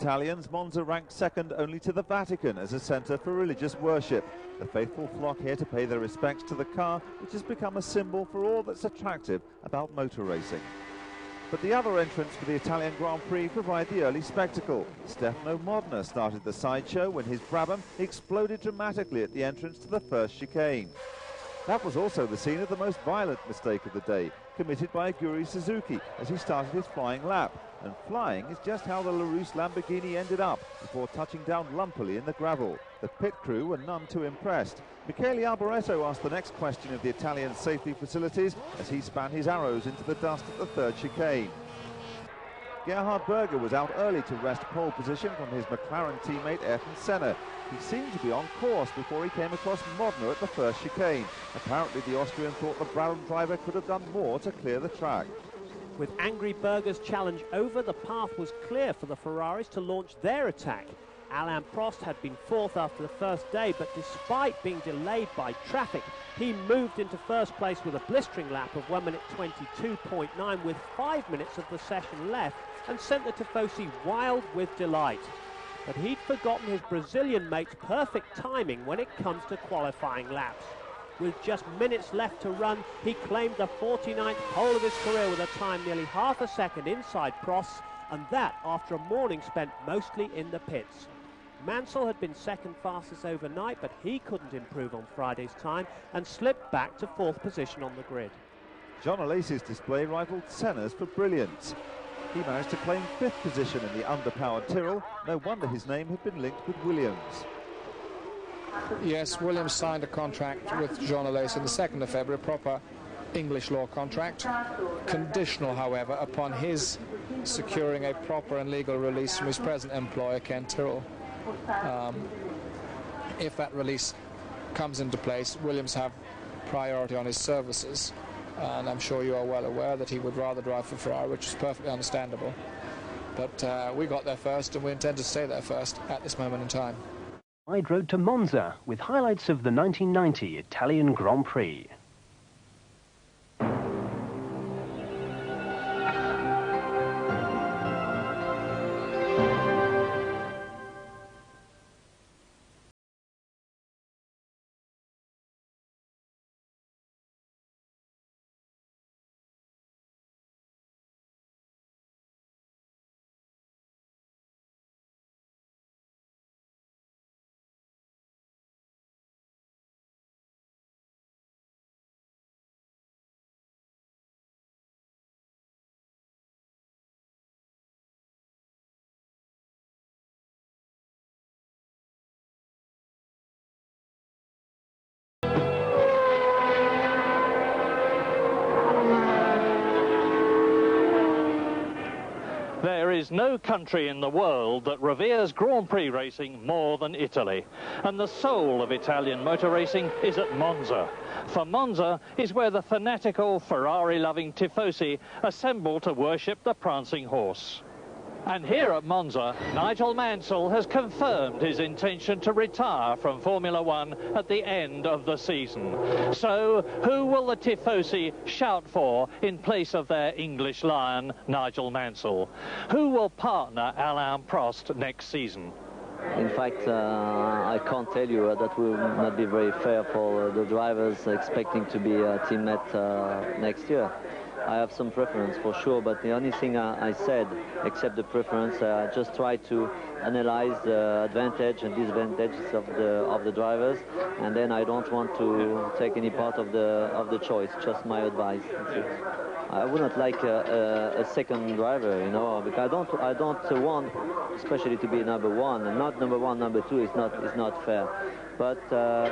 Italians, Monza ranked second only to the Vatican as a centre for religious worship. The faithful flock here to pay their respects to the car, which has become a symbol for all that's attractive about motor racing. But the other entrants for the Italian Grand Prix provide the early spectacle. Stefano Modena started the sideshow when his Brabham exploded dramatically at the entrance to the first chicane. That was also the scene of the most violent mistake of the day, committed by Aguri Suzuki as he started his flying lap. And flying is just how the LaRousse Lamborghini ended up, before touching down lumpily in the gravel. The pit crew were none too impressed. Michele Alboreto asked the next question of the Italian safety facilities as he span his arrows into the dust at the third chicane. Gerhard Berger was out early to wrest pole position from his McLaren teammate Ayrton Senna. He seemed to be on course before he came across Modena at the first chicane. Apparently the Austrian thought the Brabham driver could have done more to clear the track. With angry Berger's challenge over, the path was clear for the Ferraris to launch their attack. Alain Prost had been fourth after the first day, but despite being delayed by traffic, he moved into first place with a blistering lap of 1 minute 22.9 with 5 minutes of the session left, and sent the Tifosi wild with delight. But he'd forgotten his Brazilian mate's perfect timing when it comes to qualifying laps. With just minutes left to run, he claimed the 49th pole of his career with a time nearly half a second inside Prost, and that after a morning spent mostly in the pits. Mansell had been second fastest overnight, but he couldn't improve on Friday's time and slipped back to fourth position on the grid. John Alesi's display rivaled Senna's for brilliance. He managed to claim fifth position in the underpowered Tyrrell. No wonder his name had been linked with Williams. Yes, Williams signed a contract with Jean Alesi on the 2nd of February, a proper English law contract, conditional, however, upon his securing a proper and legal release from his present employer, Ken Tyrrell. If that release comes into place, Williams have priority on his services, and I'm sure you are well aware that he would rather drive for Ferrari, which is perfectly understandable. But we got there first, and we intend to stay there first at this moment in time. Wide road to Monza with highlights of the 1990 Italian Grand Prix. There is no country in the world that reveres Grand Prix racing more than Italy. And the soul of Italian motor racing is at Monza. For Monza is where the fanatical Ferrari-loving Tifosi assemble to worship the prancing horse. And here at Monza, Nigel Mansell has confirmed his intention to retire from Formula One at the end of the season. So, who will the Tifosi shout for in place of their English lion, Nigel Mansell? Who will partner Alain Prost next season? In fact, I can't tell you. That will not be very fair for the drivers expecting to be a teammate next year. I have some preference for sure, but the only thing I said, except the preference, I just try to analyze the advantage and disadvantages of the drivers, and then I don't want to take any part of the choice. Just my advice. I wouldn't like a second driver, you know, because I don't want, especially to be number one, and not number one, number two is not fair. But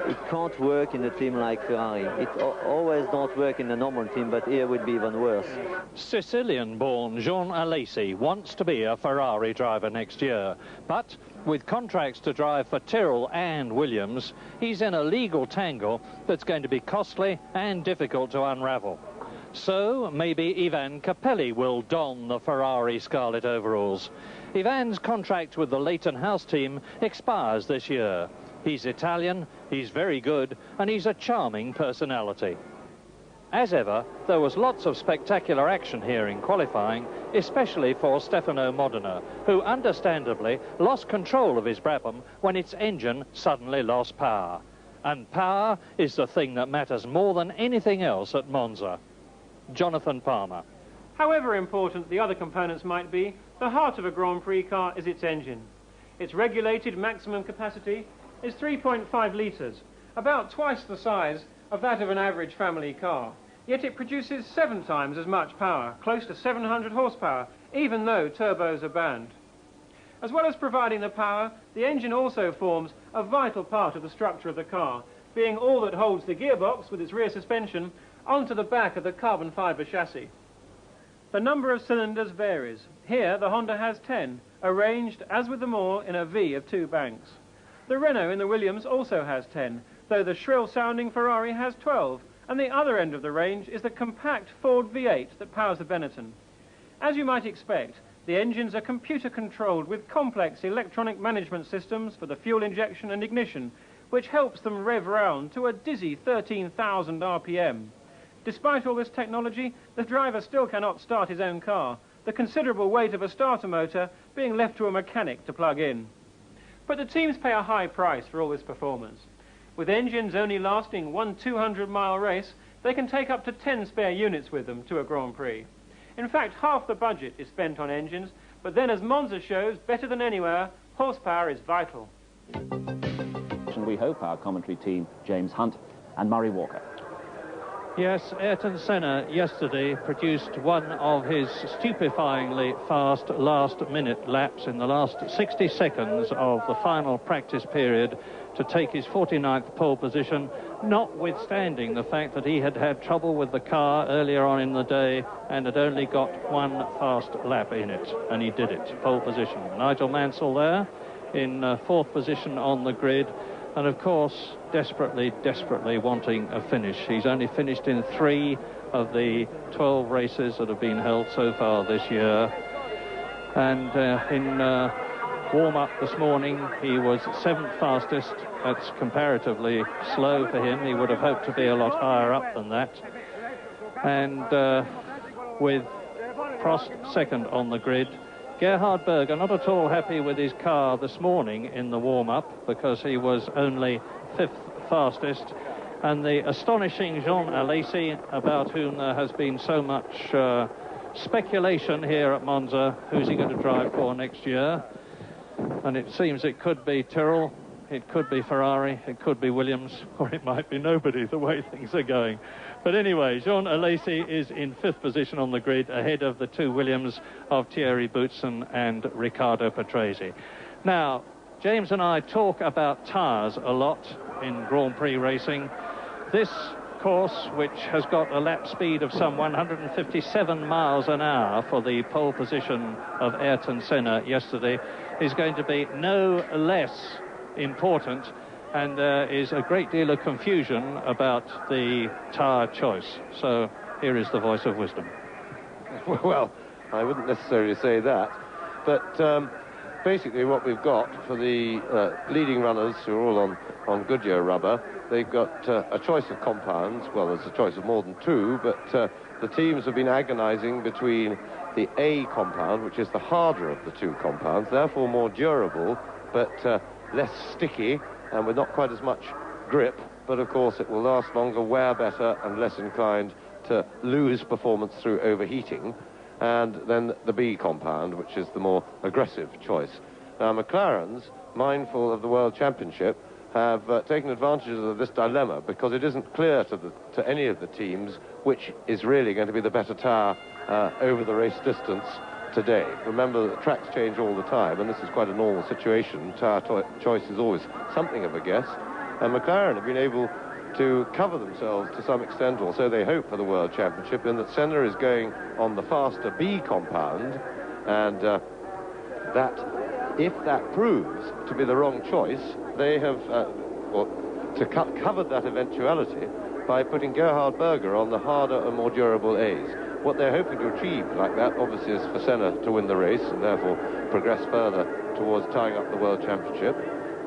it can't work in a team like Ferrari. It always don't work in a normal team, but here would be even worse. Sicilian-born Jean Alesi wants to be a Ferrari driver next year, but with contracts to drive for Tyrrell and Williams, he's in a legal tangle that's going to be costly and difficult to unravel. So maybe Ivan Capelli will don the Ferrari scarlet overalls. Ivan's contract with the Leighton House team expires this year. He's Italian, he's very good, and he's a charming personality. As ever, there was lots of spectacular action here in qualifying, especially for Stefano Modena, who understandably lost control of his Brabham when its engine suddenly lost power. And power is the thing that matters more than anything else at Monza. Jonathan Palmer. However important the other components might be, the heart of a Grand Prix car is its engine. Its regulated maximum capacity is 3.5 litres, about twice the size of that of an average family car. Yet it produces 7 times as much power, close to 700 horsepower, even though turbos are banned. As well as providing the power, the engine also forms a vital part of the structure of the car, being all that holds the gearbox with its rear suspension onto the back of the carbon fibre chassis. The number of cylinders varies. Here the Honda has 10, arranged, as with them all, in a V of 2 banks. The Renault in the Williams also has 10, though the shrill-sounding Ferrari has 12, and the other end of the range is the compact Ford V8 that powers the Benetton. As you might expect, the engines are computer-controlled with complex electronic management systems for the fuel injection and ignition, which helps them rev round to a dizzy 13,000 RPM. Despite all this technology, the driver still cannot start his own car, the considerable weight of a starter motor being left to a mechanic to plug in. But the teams pay a high price for all this performance. With engines only lasting one 200-mile race, they can take up to 10 spare units with them to a Grand Prix. In fact, half the budget is spent on engines, but then, as Monza shows, better than anywhere, horsepower is vital. And we hope our commentary team, James Hunt and Murray Walker. Yes, Ayrton Senna yesterday produced one of his stupefyingly fast last-minute laps in the last 60 seconds of the final practice period to take his 49th pole position, notwithstanding the fact that he had had trouble with the car earlier on in the day and had only got one fast lap in it, and he did it, pole position. Nigel Mansell there in 4th position on the grid, and of course desperately wanting a finish. He's only finished in 3 of the 12 races that have been held so far this year, and in warm-up this morning he was 7th fastest. That's comparatively slow for him. He would have hoped to be a lot higher up than that, and with Prost 2nd on the grid. Gerhard Berger not at all happy with his car this morning in the warm-up because he was only 5th fastest, and the astonishing Jean Alesi, about whom there has been so much speculation here at Monza, who's he going to drive for next year? And it seems it could be Tyrrell, it could be Ferrari, it could be Williams, or it might be nobody, the way things are going. But anyway, Jean Alesi is in 5th position on the grid, ahead of the 2 Williams of Thierry Boutsen and Riccardo Patrese. Now, James and I talk about tyres a lot in Grand Prix racing. This course, which has got a lap speed of some 157 miles an hour for the pole position of Ayrton Senna yesterday, is going to be no less important, and there is a great deal of confusion about the tyre choice. So here is the voice of wisdom. Well, I wouldn't necessarily say that, but basically what we've got for the leading runners who are all on Goodyear rubber, they've got a choice of compounds. Well, there's a choice of more than 2, but the teams have been agonizing between the A compound, which is the harder of the 2 compounds, therefore more durable, but less sticky, and with not quite as much grip, but of course it will last longer, wear better, and less inclined to lose performance through overheating. And then the B compound, which is the more aggressive choice. Now, McLaren's, mindful of the World Championship, have taken advantage of this dilemma, because it isn't clear to any of the teams which is really going to be the better tyre over the race distance today. Remember that tracks change all the time, and this is quite a normal situation. Tyre choice is always something of a guess, and McLaren have been able to cover themselves to some extent, or so they hope, for the World Championship, in that Senna is going on the faster B compound, and that, if that proves to be the wrong choice, they have covered that eventuality by putting Gerhard Berger on the harder and more durable A's. What they're hoping to achieve like that, obviously, is for Senna to win the race and therefore progress further towards tying up the World Championship.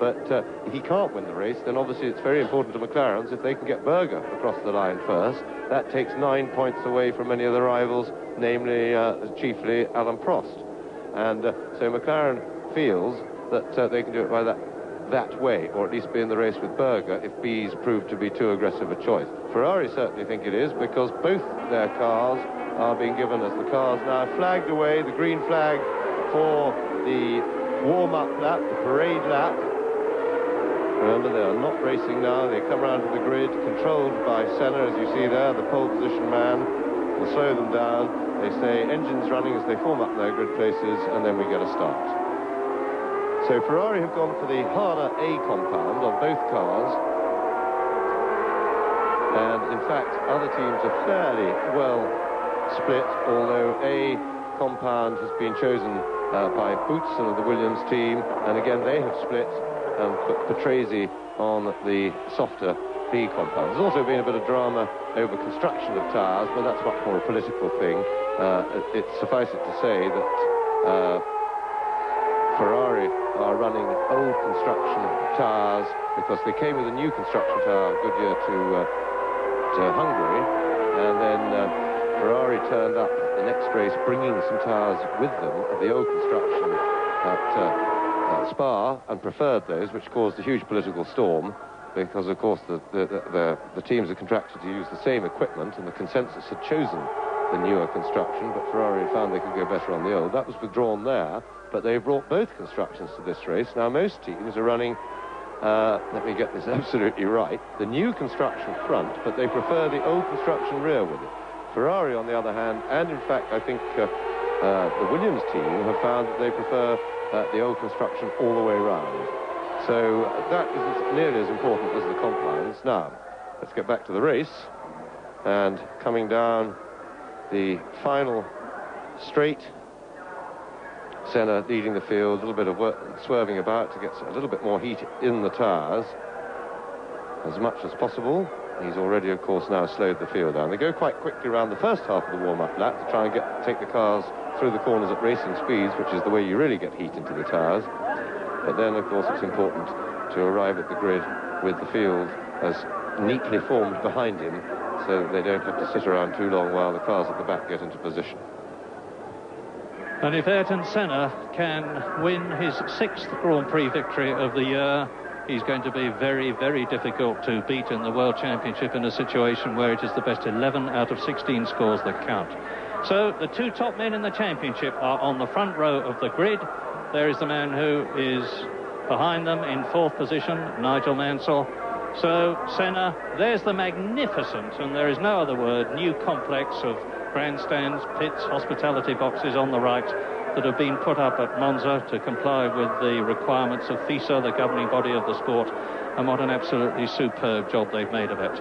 But if he can't win the race, then obviously it's very important to McLaren's if they can get Berger across the line first. That takes 9 points away from many of the rivals, namely, chiefly Alain Prost. And so McLaren feels that they can do it by that way, or at least be in the race with Berger if B's proved to be too aggressive a choice. Ferrari certainly think it is, because both their cars are being given as the cars now flagged away, the green flag for the warm-up lap, the parade lap. Remember, they are not racing now. They come around to the grid, controlled by Senna, as you see there, the pole position man will slow them down. They say engines running as they form up their grid places, and then we get a start. So Ferrari have gone for the harder A compound on both cars. And in fact, other teams are fairly well split, although A compound has been chosen by Boutsen of the Williams team, and again they have split and put Patrese on the softer B compound. There's also been a bit of drama over construction of tyres, but that's much more a political thing. It suffices to say that Ferrari are running old construction tyres because they came with a new construction tyre, Goodyear, to Hungary, and then Ferrari turned up the next race bringing some tyres with them of the old construction at Spa, and preferred those, which caused a huge political storm because, of course, the teams are contracted to use the same equipment, and the consensus had chosen the newer construction, but Ferrari found they could go better on the old. That was withdrawn there, but they brought both constructions to this race. Now, most teams are running, let me get this absolutely right, the new construction front, but they prefer the old construction rear with it. Ferrari, on the other hand, and in fact, I think the Williams team have found that they prefer the old construction all the way round. So that isn't nearly as important as the compounds. Now, let's get back to the race. And coming down the final straight, Senna leading the field, a little bit of work, swerving about to get a little bit more heat in the tyres as much as possible. He's already, of course, now slowed the field down. They go quite quickly around the first half of the warm-up lap to try and take the cars through the corners at racing speeds, which is the way you really get heat into the tyres. But then, of course, it's important to arrive at the grid with the field as neatly formed behind him so that they don't have to sit around too long while the cars at the back get into position. And if Ayrton Senna can win his 6th Grand Prix victory of the year, he's going to be very, very difficult to beat in the World Championship in a situation where it is the best 11 out of 16 scores that count. So the two top men in the championship are on the front row of the grid. There is the man who is behind them in 4th position, Nigel Mansell. So Senna, there's the magnificent, and there is no other word, new complex of grandstands, pits, hospitality boxes on the right that have been put up at Monza to comply with the requirements of FISA, the governing body of the sport, and what an absolutely superb job they've made of it.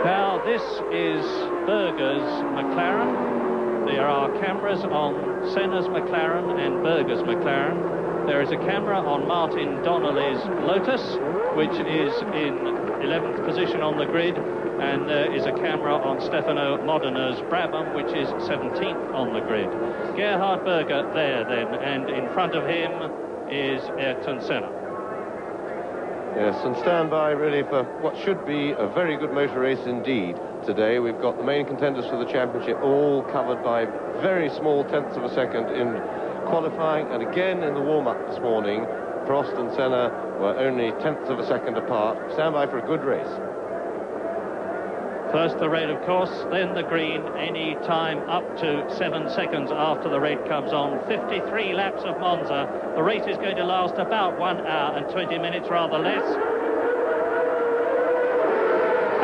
Now, this is Berger's McLaren. There are cameras on Senna's McLaren and Berger's McLaren. There is a camera on Martin Donnelly's Lotus, which is in 11th position on the grid, and there is a camera on Stefano Modina's Brabham, which is 17th on the grid. Gerhard Berger there then, and in front of him is Ayrton Senna. Yes, and stand by really for what should be a very good motor race indeed today. We've got the main contenders for the championship all covered by very small tenths of a second in qualifying, and again in the warm-up this morning, Prost and Senna were only tenths of a second apart. Stand by for a good race. First the red, of course, then the green, any time up to 7 seconds after the red comes on. 53 laps of Monza. The race is going to last about 1 hour and 20 minutes, rather less.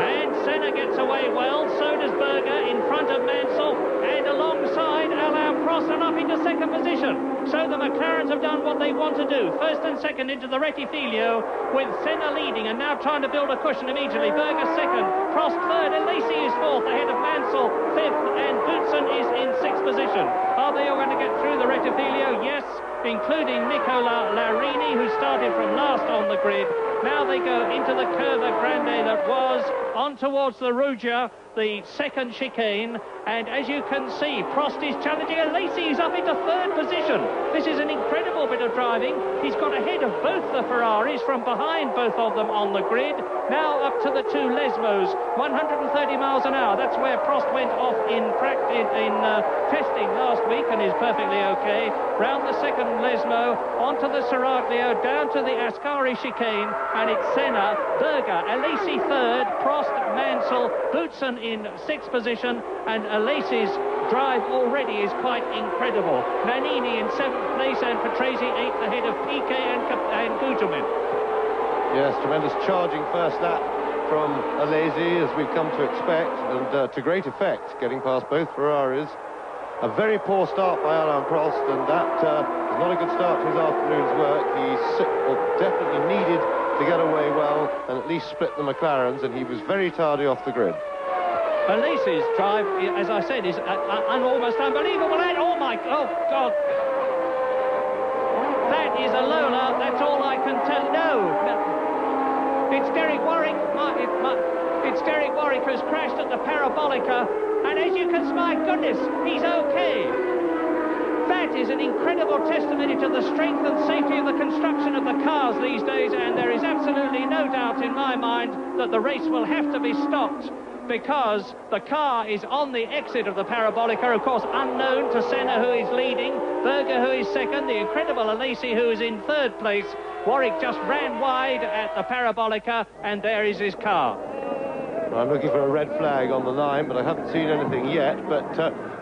And Senna gets away well, so does Berger in front of Mansell, and alongside Alain Prost and up into 2nd position. So the McLarens have done what they want to do. 1st and 2nd into the Rettifilo, with Senna leading and now trying to build a cushion immediately. Berger 2nd, Prost 3rd, and Lacey is 4th ahead of Mansell 5th, and Boutsen is in 6th position. Are they all going to get through the Rettifilo? Yes, including Nicola Larini, who started from last on the grid. Now they go into the Curva Grande that was on towards the Rugia, the 2nd chicane, and as you can see, Prost is challenging, and Lacey is up into 3rd position. This is an incredible bit of driving. He's got ahead of both the Ferraris from behind both of them on the grid. Now up to the two Lesmos, 130 miles an hour. That's where Prost went off in testing last week and is perfectly okay. Round the second Lesmo, onto the Seraglio, down to the Ascari chicane, and it's Senna, Berger, Alesi third, Prost, Mansell, Boutsen in sixth position, and Alesi's drive already is quite incredible. Nannini in seventh place and Patrese eighth ahead of Piquet and Gugelmin. Yes, tremendous charging first lap from Alesi, as we've come to expect, and to great effect, getting past both Ferraris. A very poor start by Alain Prost, and that is not a good start to his afternoon's work. He definitely needed to get away well and at least split the McLarens, and he was very tardy off the grid. Alesi's drive, as I said, is almost unbelievable. And oh God, that is a Lola. That's all I can tell. No. It's Derek Warwick. It's Derek Warwick who's crashed at the Parabolica, and as you can see, my goodness, he's okay. That is an incredible testimony to the strength and safety of the construction of the cars these days, and there is absolutely no doubt in my mind that the race will have to be stopped, because the car is on the exit of the Parabolica, of course unknown to Senna, who is leading, Berger, who is second, the incredible Alesi, who is in third place. Warwick just ran wide at the Parabolica, and there is his car. I'm looking for a red flag on the line, but I haven't seen anything yet. But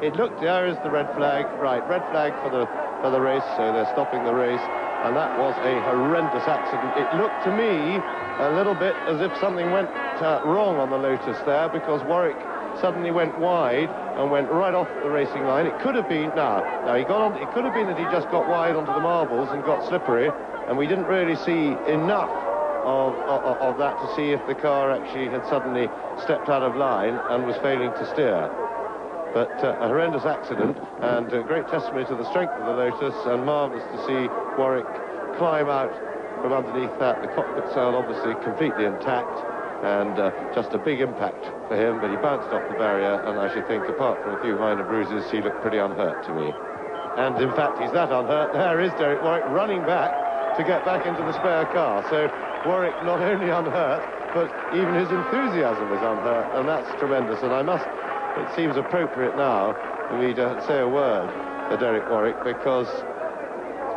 it looked, there is the red flag. Right, red flag for the race, so they're stopping the race. And that was a horrendous accident. It looked to me a little bit as if something went wrong on the Lotus there, because Warwick suddenly went wide and went right off the racing line. It could have been, he got on, it could have been that he just got wide onto the marbles and got slippery, and we didn't really see enough of that to see if the car actually had suddenly stepped out of line and was failing to steer. But a horrendous accident, and a great testimony to the strength of the Lotus, and marvellous to see Warwick climb out from underneath that. The cockpit sail obviously completely intact, and just a big impact for him, but he bounced off the barrier, and I should think, apart from a few minor bruises, he looked pretty unhurt to me. And in fact, he's that unhurt. There is Derek Warwick running back to get back into the spare car. So Warwick not only unhurt, but even his enthusiasm is unhurt, and that's tremendous. And it seems appropriate now for me to say a word for Derek Warwick, because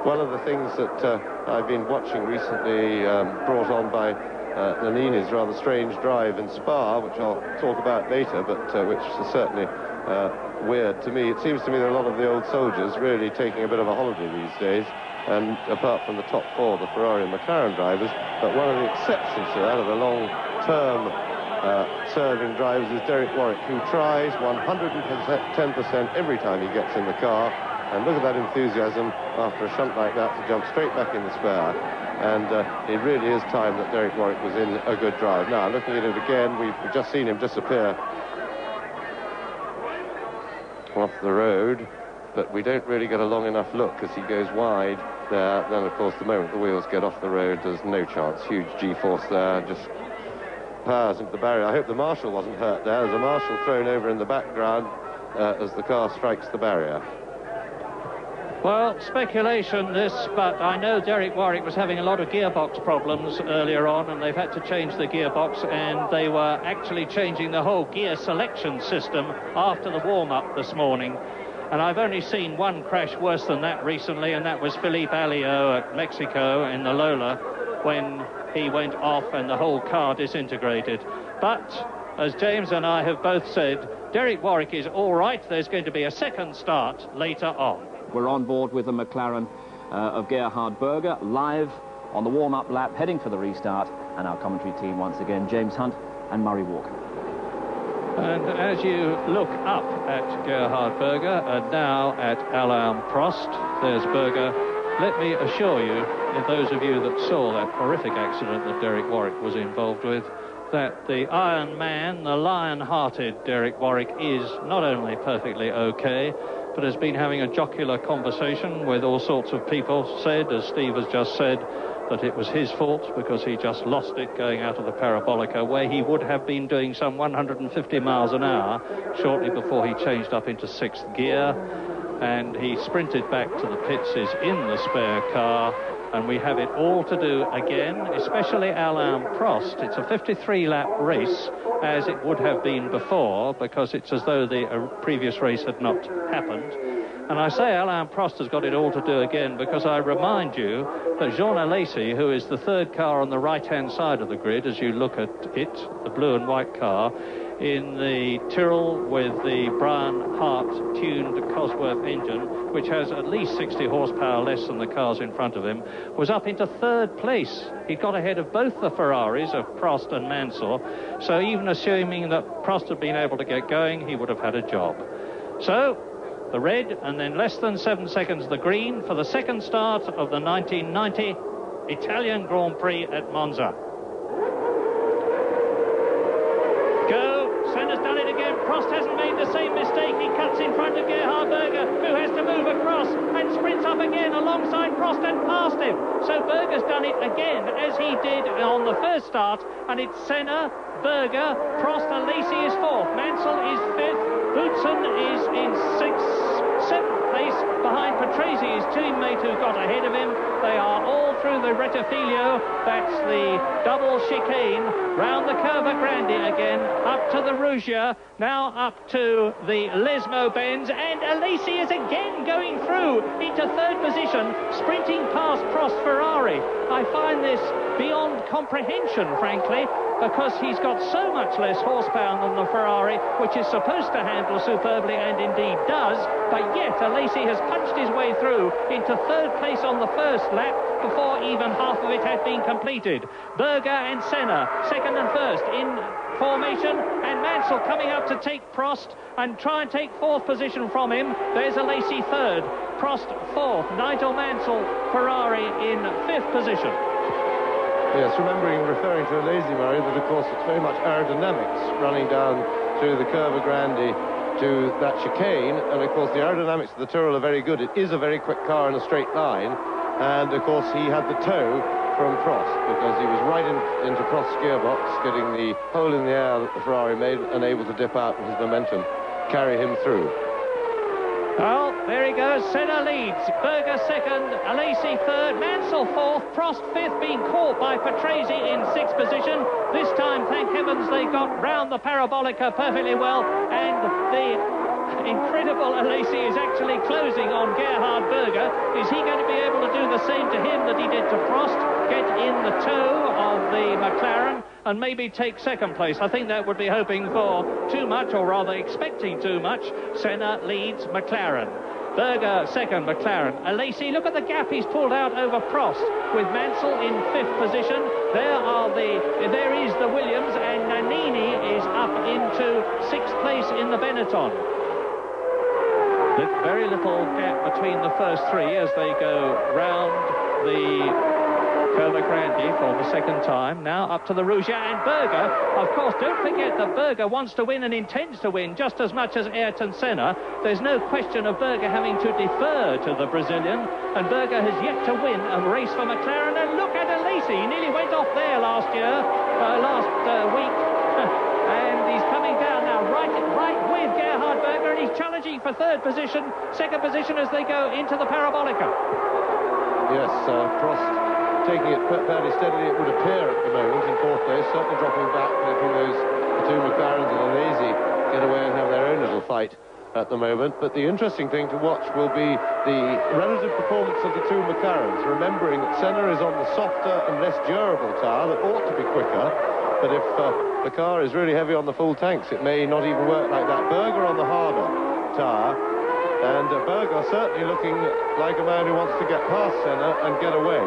one of the things that I've been watching recently, brought on by Nannini's rather strange drive in Spa, which I'll talk about later, but which is certainly weird to me. It seems to me that a lot of the old soldiers really taking a bit of a holiday these days, and apart from the top four, the Ferrari and McLaren drivers, but one of the exceptions to that, of the long-term serving drivers, is Derek Warwick, who tries 110% every time he gets in the car. And look at that enthusiasm after a shunt like that to jump straight back in the spare. And it really is time that Derek Warwick was in a good drive. Now, looking at it again, we've just seen him disappear off the road, but we don't really get a long enough look as he goes wide there. Then, of course, the moment the wheels get off the road, there's no chance. Huge G-force there, just powers into the barrier. I hope the marshal wasn't hurt there. There's a marshal thrown over in the background as the car strikes the barrier. Well, speculation this, but I know Derek Warwick was having a lot of gearbox problems earlier on, and they've had to change the gearbox, and they were actually changing the whole gear selection system after the warm-up this morning. And I've only seen one crash worse than that recently, and that was Philippe Alliot at Mexico in the Lola, when he went off and the whole car disintegrated. But, as James and I have both said, Derek Warwick is all right. There's going to be a second start later on. We're on board with the McLaren of Gerhard Berger, live on the warm-up lap, heading for the restart, and our commentary team once again, James Hunt and Murray Walker. And as you look up at Gerhard Berger and now at Alain Prost, there's Berger. Let me assure you, those of you that saw that horrific accident that Derek Warwick was involved with, that the Iron Man, the lion-hearted Derek Warwick, is not only perfectly okay, but has been having a jocular conversation with all sorts of people, said, as Steve has just said, that it was his fault because he just lost it going out of the Parabolica, where he would have been doing some 150 miles an hour shortly before he changed up into sixth gear. and he sprinted back to the pits in the spare car, and we have it all to do again, especially Alain Prost. It's a 53-lap race, as it would have been before, because it's as though the previous race had not happened. And I say Alain Prost has got it all to do again because I remind you that Jean Alesi, who is the third car on the right-hand side of the grid, as you look at it, the blue and white car, in the Tyrrell with the Brian Hart-tuned Cosworth engine, which has at least 60 horsepower less than the cars in front of him, was up into third place. He got ahead of both the Ferraris of Prost and Mansell, so even assuming that Prost had been able to get going, he would have had a job. So, the red, and then less than 7 seconds the green for the second start of the 1990 Italian Grand Prix at Monza. Senna's done it again. Prost hasn't made the same mistake. He cuts in front of Gerhard Berger, who has to move across and sprints up again alongside Prost and past him. So Berger's done it again, as he did on the first start, and it's Senna, Berger, Prost, Alesi is fourth, Mansell is fifth, Boutsen is in seventh place behind Patrese, his teammate who got ahead of him. They are all through the Rettifilo. That's the double chicane round the Curva Grande again, up to the Rugia, now up to the Lesmo Benz, and Alesi is again going through into third position, sprinting past Prost Ferrari. I find this beyond comprehension, frankly, because he's got so much less horsepower than the Ferrari, which is supposed to handle superbly, and indeed does, but yet Alesi has punched his way through into third place on the first lap before even half of it had been completed. Berger and Senna, second and first in formation, and Mansell coming up to take Prost and try and take fourth position from him. There's Alesi third, Prost fourth, Nigel Mansell, Ferrari in fifth position. Yes, referring to Alesi, Murray, that of course it's very much aerodynamics running down through the Curva Grande to that chicane, and of course the aerodynamics of the Tyrrell are very good. It is a very quick car in a straight line, and of course he had the tow from Prost because he was right into Prost's gearbox, getting the hole in the air that the Ferrari made, and able to dip out with his momentum, carry him through. Well, there he goes. Senna leads. Berger second, Alesi third, Mansell fourth, Prost fifth, being caught by Patrese in sixth position. This time, thank heavens, they got round the parabolica perfectly well, and the incredible Alesi is actually closing on Gerhard Berger. Is he going to be able to do the same to him that he did to Prost? Get in the tow of the McLaren and maybe take second place? I think that would be hoping for too much, or rather expecting too much. Senna leads McLaren. Berger second, McLaren. Alesi, look at the gap he's pulled out over Prost, with Mansell in fifth position. There is the Williams, and Nannini is up into sixth place in the Benetton. Very little gap between the first three as they go round the Curva Grande for the second time. Now up to the Rugia, and Berger, of course, don't forget that Berger wants to win and intends to win just as much as Ayrton Senna. There's no question of Berger having to defer to the Brazilian, and Berger has yet to win a race for McLaren. And look at Alesi, he nearly went off there last week, and he's coming down now right with Gerhard Berger, and he's challenging for third position, second position as they go into the parabolica. Yes, Prost taking it fairly steadily, it would appear at the moment, in fourth place, certainly dropping back, letting the two McLarens and Alesi get away and have their own little fight at the moment. But the interesting thing to watch will be the relative performance of the two McLarens, remembering that Senna is on the softer and less durable tyre that ought to be quicker, but if the car is really heavy on the full tanks, it may not even work like that. Berger on the harder tyre, and Berger certainly looking like a man who wants to get past Senna and get away.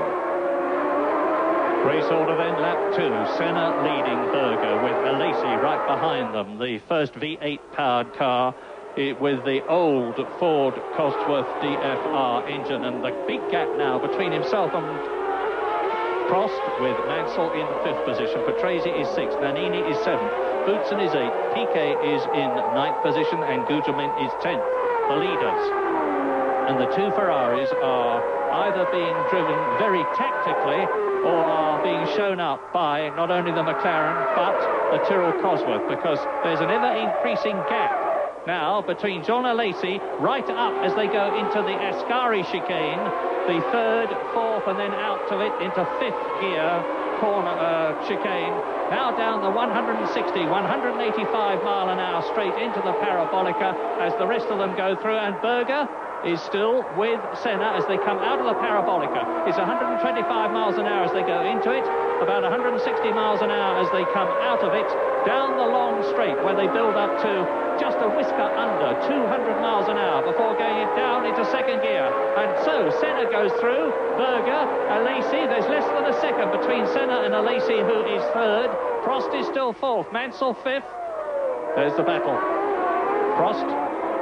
Race order then, lap 2, Senna leading Berger with Alesi right behind them. The first V8 powered car with the old Ford Cosworth DFR engine, and the big gap now between himself and Prost, with Mansell in fifth position. Patrese is sixth, Nannini is seventh, Boutsen is eighth, Piquet is in ninth position, and Gugelmin is 10th, the leaders. And the two Ferraris are either being driven very tactically or are being shown up by not only the McLaren but the Tyrrell Cosworth, because there's an ever-increasing gap now between John Alesi, right up as they go into the Ascari chicane, the third, fourth, and then out to it into fifth gear corner chicane. Now down the 160, 185 mile an hour straight into the Parabolica as the rest of them go through, and Berger is still with Senna as they come out of the Parabolica. It's 125 miles an hour as they go into it, about 160 miles an hour as they come out of it, down the long straight where they build up to just a whisker under 200 miles an hour before going down into second gear. And so Senna goes through, Berger, Alesi, there's less than a second between Senna and Alesi, who is third. Prost is still fourth, Mansell fifth. There's the battle. Prost,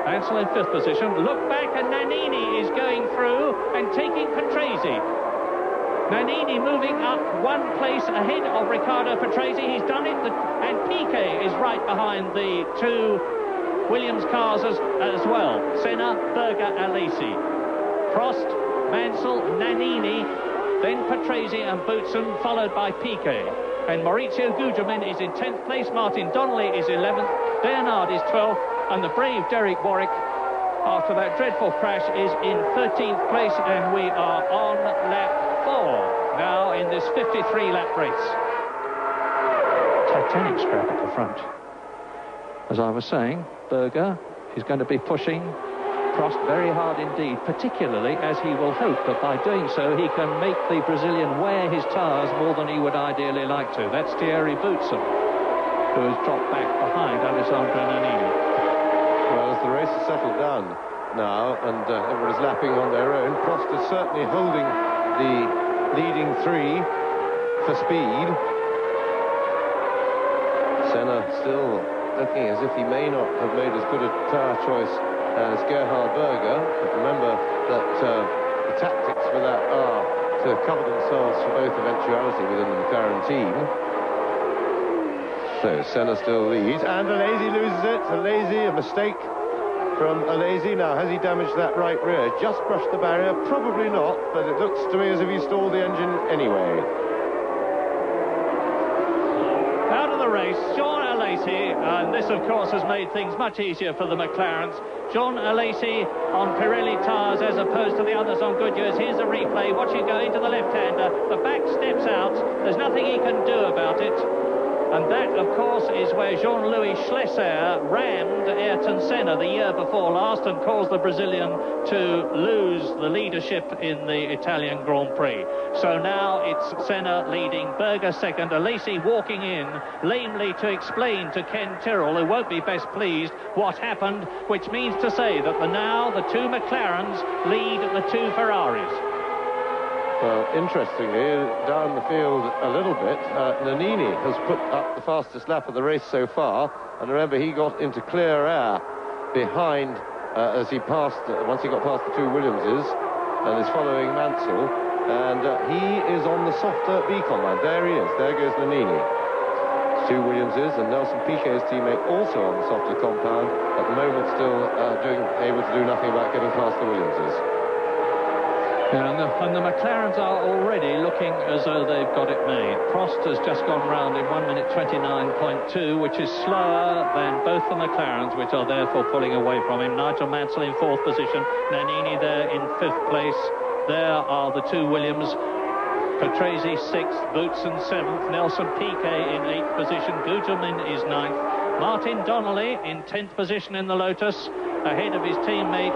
Mansell in fifth position. Look back, and Nannini is going through and taking Patrese. Nannini moving up one place ahead of Riccardo Patrese. He's done it, and Piquet is right behind the two Williams cars as well. Senna, Berger, Alesi. Prost, Mansell, Nannini, then Patrese and Boutsen, followed by Piquet. And Maurizio Gugelmin is in 10th place, Martin Donnelly is 11th, Bernard is 12th, and the brave Derek Warwick, after that dreadful crash, is in 13th place, and we are on lap 4 now in this 53-lap race. Titanic scrap at the front. As I was saying, Berger is going to be pushing Prost very hard indeed, particularly as he will hope that by doing so he can make the Brazilian wear his tyres more than he would ideally like to. That's Thierry Boutsen, who has dropped back behind Alessandro Nannini. Well, as the race has settled down now and everybody's lapping on their own, Prost is certainly holding the leading three for speed. Senna still looking as if he may not have made as good a tyre choice as Gerhard Berger, but remember that the tactics for that are to cover themselves for both eventuality within the McLaren team. So Senna still leads, and Alesi loses it. Alesi, a mistake from Alesi. Now, has he damaged that right rear? Just brushed the barrier? Probably not, but it looks to me as if he stalled the engine anyway. Out of the race, John Alesi, and this, of course, has made things much easier for the McLarens. John Alesi on Pirelli tyres as opposed to the others on Goodyear's. Here's a replay. Watch it go into the left-hander. The back steps out. There's nothing he can do about it. And that, of course, is where Jean-Louis Schlesser rammed Ayrton Senna the year before last and caused the Brazilian to lose the leadership in the Italian Grand Prix. So now it's Senna leading, Berger second, Alesi walking in lamely to explain to Ken Tyrrell, who won't be best pleased, what happened, which means to say that now the two McLarens lead the two Ferraris. Well, interestingly, down the field a little bit, Nannini has put up the fastest lap of the race so far, and remember, he got into clear air behind as he passed, once he got past the two Williamses, and is following Mansell, and he is on the softer beacon line. There he is, there goes Nannini. Two Williamses, and Nelson Piquet's teammate also on the softer compound, at the moment still able to do nothing about getting past the Williamses. Yeah, and the McLarens are already looking as though they've got it made. Prost has just gone round in 1 minute 29.2, which is slower than both the McLarens, which are therefore pulling away from him. Nigel Mansell in fourth position, Nannini there in fifth place. There are the two Williams. Patrese sixth, Boutsen seventh, Nelson Piquet in eighth position, Gugelmin is ninth, Martin Donnelly in 10th position in the Lotus, ahead of his teammate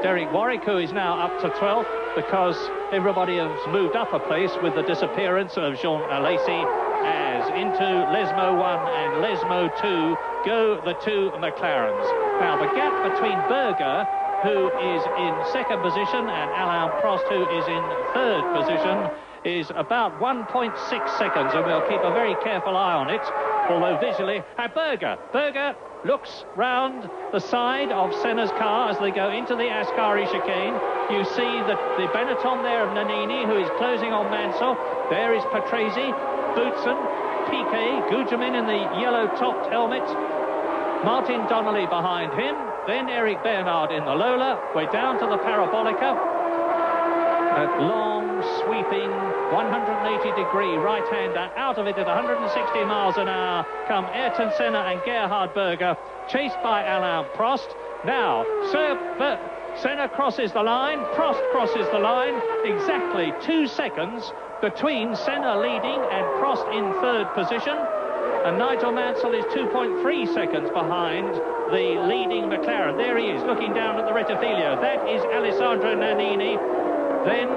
Derek Warwick, who is now up to 12th, because everybody has moved up a place with the disappearance of Jean Alesi, as into Lesmo 1 and Lesmo 2 go the two McLarens. Now, the gap between Berger, who is in second position, and Alain Prost, who is in third position, is about 1.6 seconds, and we'll keep a very careful eye on it, although visually... Berger looks round the side of Senna's car as they go into the Ascari chicane. You see the Benetton there of Nannini, who is closing on Mansell. There is Patrese, Boutsen, Piquet, Gugelmin in the yellow-topped helmet. Martin Donnelly behind him. Then Eric Bernard in the Lola. We're down to the Parabolica. That long, sweeping 180-degree right-hander out of it at 160 miles an hour come Ayrton Senna and Gerhard Berger, chased by Alain Prost. Now, Senna crosses the line, Prost crosses the line, exactly 2 seconds between Senna leading and Prost in third position. And Nigel Mansell is 2.3 seconds behind the leading McLaren. There he is, looking down at the Rettifilo. That is Alessandro Nannini. Then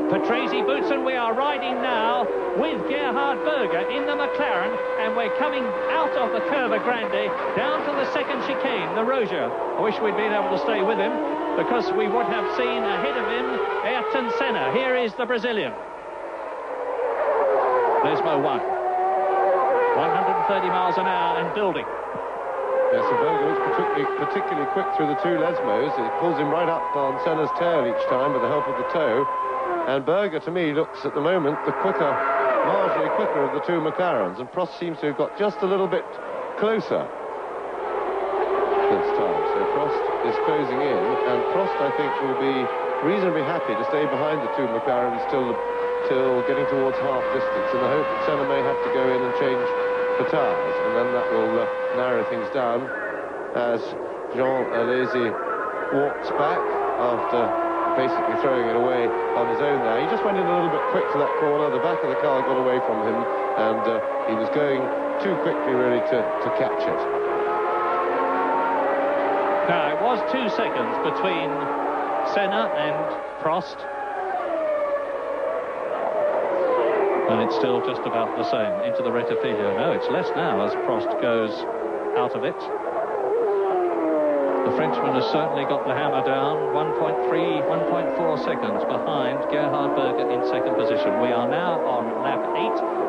Patrese boots, and we are riding now with Gerhard Berger in the McLaren, and we're coming out of the Curva Grande down to the second chicane, the Roja. I wish we'd been able to stay with him, because we would have seen ahead of him Ayrton Senna. Here is the Brazilian. Lesmo 1. 130 miles an hour and building. Yes, so Berger was particularly quick through the 2 Lesmos. It pulls him right up on Senna's tail each time with the help of the toe. And Berger, to me, looks at the moment the quicker, marginally quicker of the 2 McLarens. And Prost seems to have got just a little bit closer this time. So Prost is closing in, and Prost, I think, will be reasonably happy to stay behind the 2 McLarens till getting towards half distance, in the hope that Senna may have to go in and change the tyres, and then that will narrow things down as Jean Alesi walks back after basically throwing it away on his own there. He just went in a little bit quick to that corner. The back of the car got away from him, and he was going too quickly really to catch it. Now, it was 2 seconds between Senna and Prost. And it's still just about the same into the Rettifilo. No, it's less now as Prost goes out of it. The Frenchman has certainly got the hammer down. 1.4 seconds behind Gerhard Berger in second position. We are now on lap 8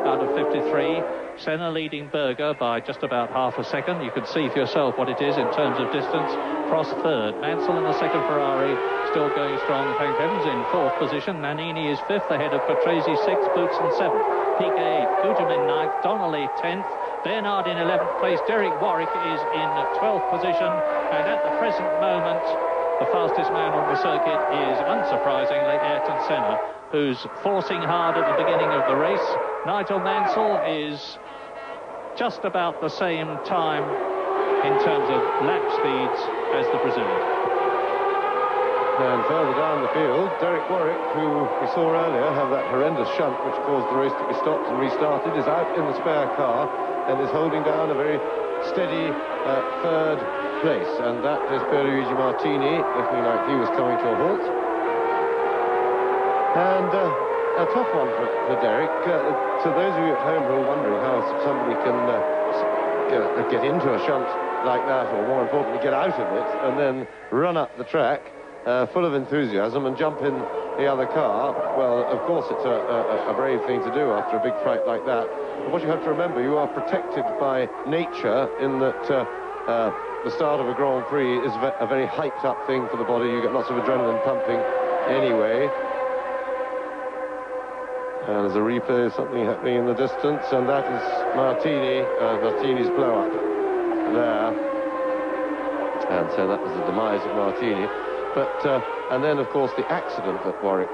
out of 53. Senna leading Berger by just about half a second. You can see for yourself what it is in terms of distance. Prost third. Mansell in the second Ferrari, still going strong. Thank heavens, in fourth position. Nannini is fifth, ahead of Patrese, sixth, Boutsen seventh. Piquet eighth, Guterman ninth, Donnelly 10th. Bernard in 11th place. Derek Warwick is in 12th position. And at the present moment, the fastest man on the circuit is, unsurprisingly, Ayrton Senna, who's forcing hard at the beginning of the race. Nigel Mansell is just about the same time in terms of lap speeds as the Brazilian. And further down the field, Derek Warwick, who we saw earlier have that horrendous shunt which caused the race to be stopped and restarted, is out in the spare car and is holding down a very steady third place. And that is Pierluigi Martini, looking like he was coming to a halt. And a tough one for Derek. To those of you at home who are wondering how somebody can get into a shunt like that, or more importantly, get out of it, and then run up the track full of enthusiasm and jump in the other car, well, of course, it's a brave thing to do after a big fight like that. But what you have to remember, you are protected by nature in that the start of a Grand Prix is a very hyped-up thing for the body. You get lots of adrenaline pumping anyway. And there's a replay of something happening in the distance, and that is Martini's blow-up there. And so that was the demise of Martini. But, and then, of course, the accident that Warwick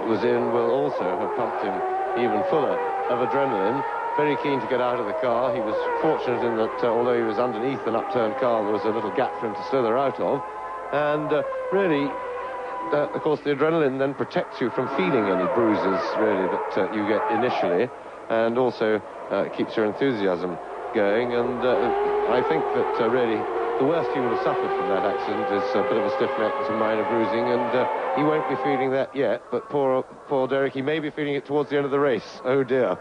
was in will also have pumped him even fuller of adrenaline. Very keen to get out of the car. He was fortunate in that, although he was underneath an upturned car, there was a little gap for him to slither out of. And really, of course, the adrenaline then protects you from feeling any bruises, really, that you get initially, and also keeps your enthusiasm going. And I think that really the worst he would have suffered from that accident is a bit of a stiff neck and some minor bruising, and he won't be feeling that yet. But poor Derek, he may be feeling it towards the end of the race. Oh dear.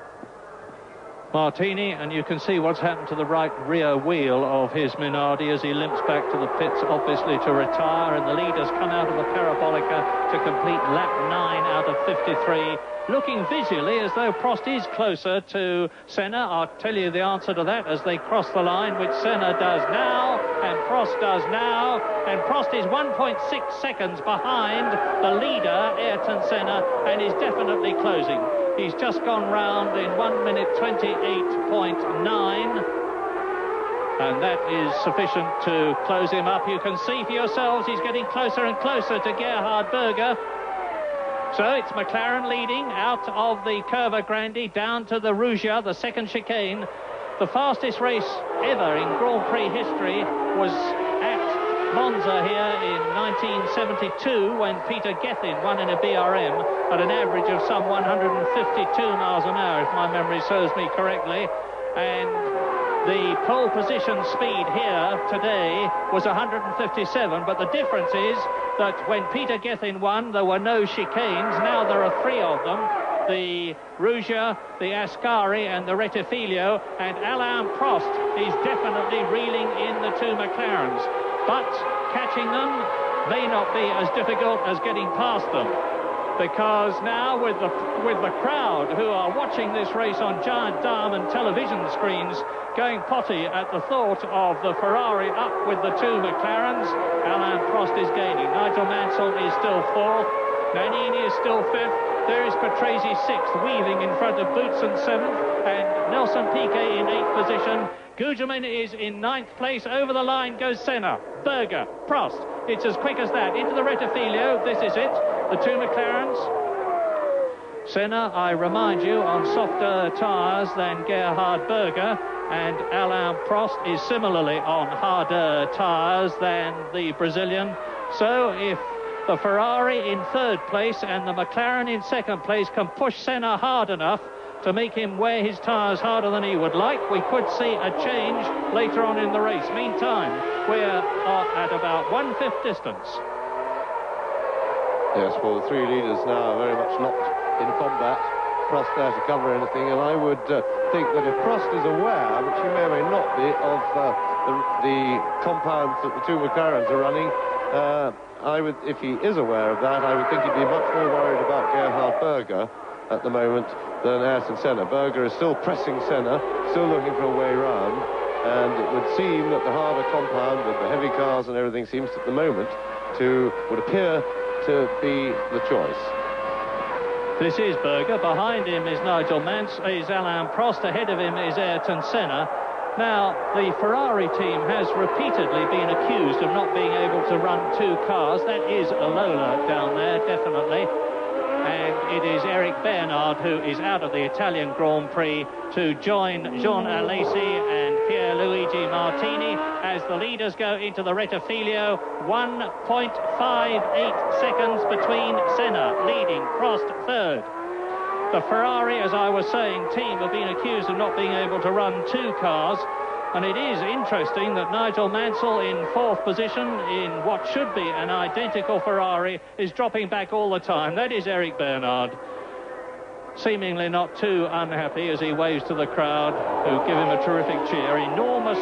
Martini, and you can see what's happened to the right rear wheel of his Minardi as he limps back to the pits, obviously to retire, and the leaders come out of the Parabolica to complete lap 9 out of 53, looking visually as though Prost is closer to Senna. I'll tell you the answer to that as they cross the line, which Senna does now, and Prost does now, and Prost is 1.6 seconds behind the leader, Ayrton Senna, and is definitely closing. He's just gone round in 1 minute 28.9, and that is sufficient to close him up. You can see for yourselves he's getting closer and closer to Gerhard Berger. So it's McLaren leading out of the Curva Grande down to the Rugia, the second chicane. The fastest race ever in Grand Prix history was at Monza here in 1972 when Peter Gethin won in a BRM at an average of some 152 miles an hour, if my memory serves me correctly. And the pole position speed here today was 157, but the difference is that when Peter Gethin won, there were no chicanes. Now there are 3 of them. The Rugia, the Ascari and the Rettifilo, and Alain Prost is definitely reeling in the 2 McLarens. But catching them may not be as difficult as getting past them, because now with the crowd who are watching this race on giant diamond television screens going potty at the thought of the Ferrari up with the 2 McLarens, Alain Prost is gaining. Nigel Mansell is still 4th. Nannini is still 5th. There is Patrese 6th, weaving in front of Boutsen 7th, and Nelson Piquet in 8th position. Gugelmin is in 9th place. Over the line goes Senna, Berger, Prost. It's as quick as that. Into the Rettifilo. This is it. The 2 McLarens. Senna, I remind you, on softer tyres than Gerhard Berger, and Alain Prost is similarly on harder tyres than the Brazilian. So if the Ferrari in 3rd place and the McLaren in 2nd place can push Senna hard enough to make him wear his tyres harder than he would like, we could see a change later on in the race. Meantime, we're at about 1/5 distance. Yes, well, the 3 leaders now are very much locked in combat. Prost there to cover anything, and I would think that if Prost is aware, which he may or may not be, of the compounds that the 2 McLarens are running, if he is aware of that, I would think he'd be much more worried about Gerhard Berger at the moment than Ayrton Senna. Berger is still pressing Senna, still looking for a way round, and it would seem that the harder compound with the heavy cars and everything seems at the moment would appear to be the choice. This is Berger. Behind him is Nigel Mansell, is Alain Prost. Ahead of him is Ayrton Senna. Now, the Ferrari team has repeatedly been accused of not being able to run 2 cars. That is a Lola down there, definitely. And it is Eric Bernard who is out of the Italian Grand Prix to join Jean Alesi and Pierluigi Martini as the leaders go into the Rettifilo. 1.58 seconds between Senna leading, Prost 3rd. The Ferrari, as I was saying, team have been accused of not being able to run 2 cars. And it is interesting that Nigel Mansell in 4th position in what should be an identical Ferrari is dropping back all the time. That is Eric Bernard, seemingly not too unhappy as he waves to the crowd who give him a terrific cheer. Enormous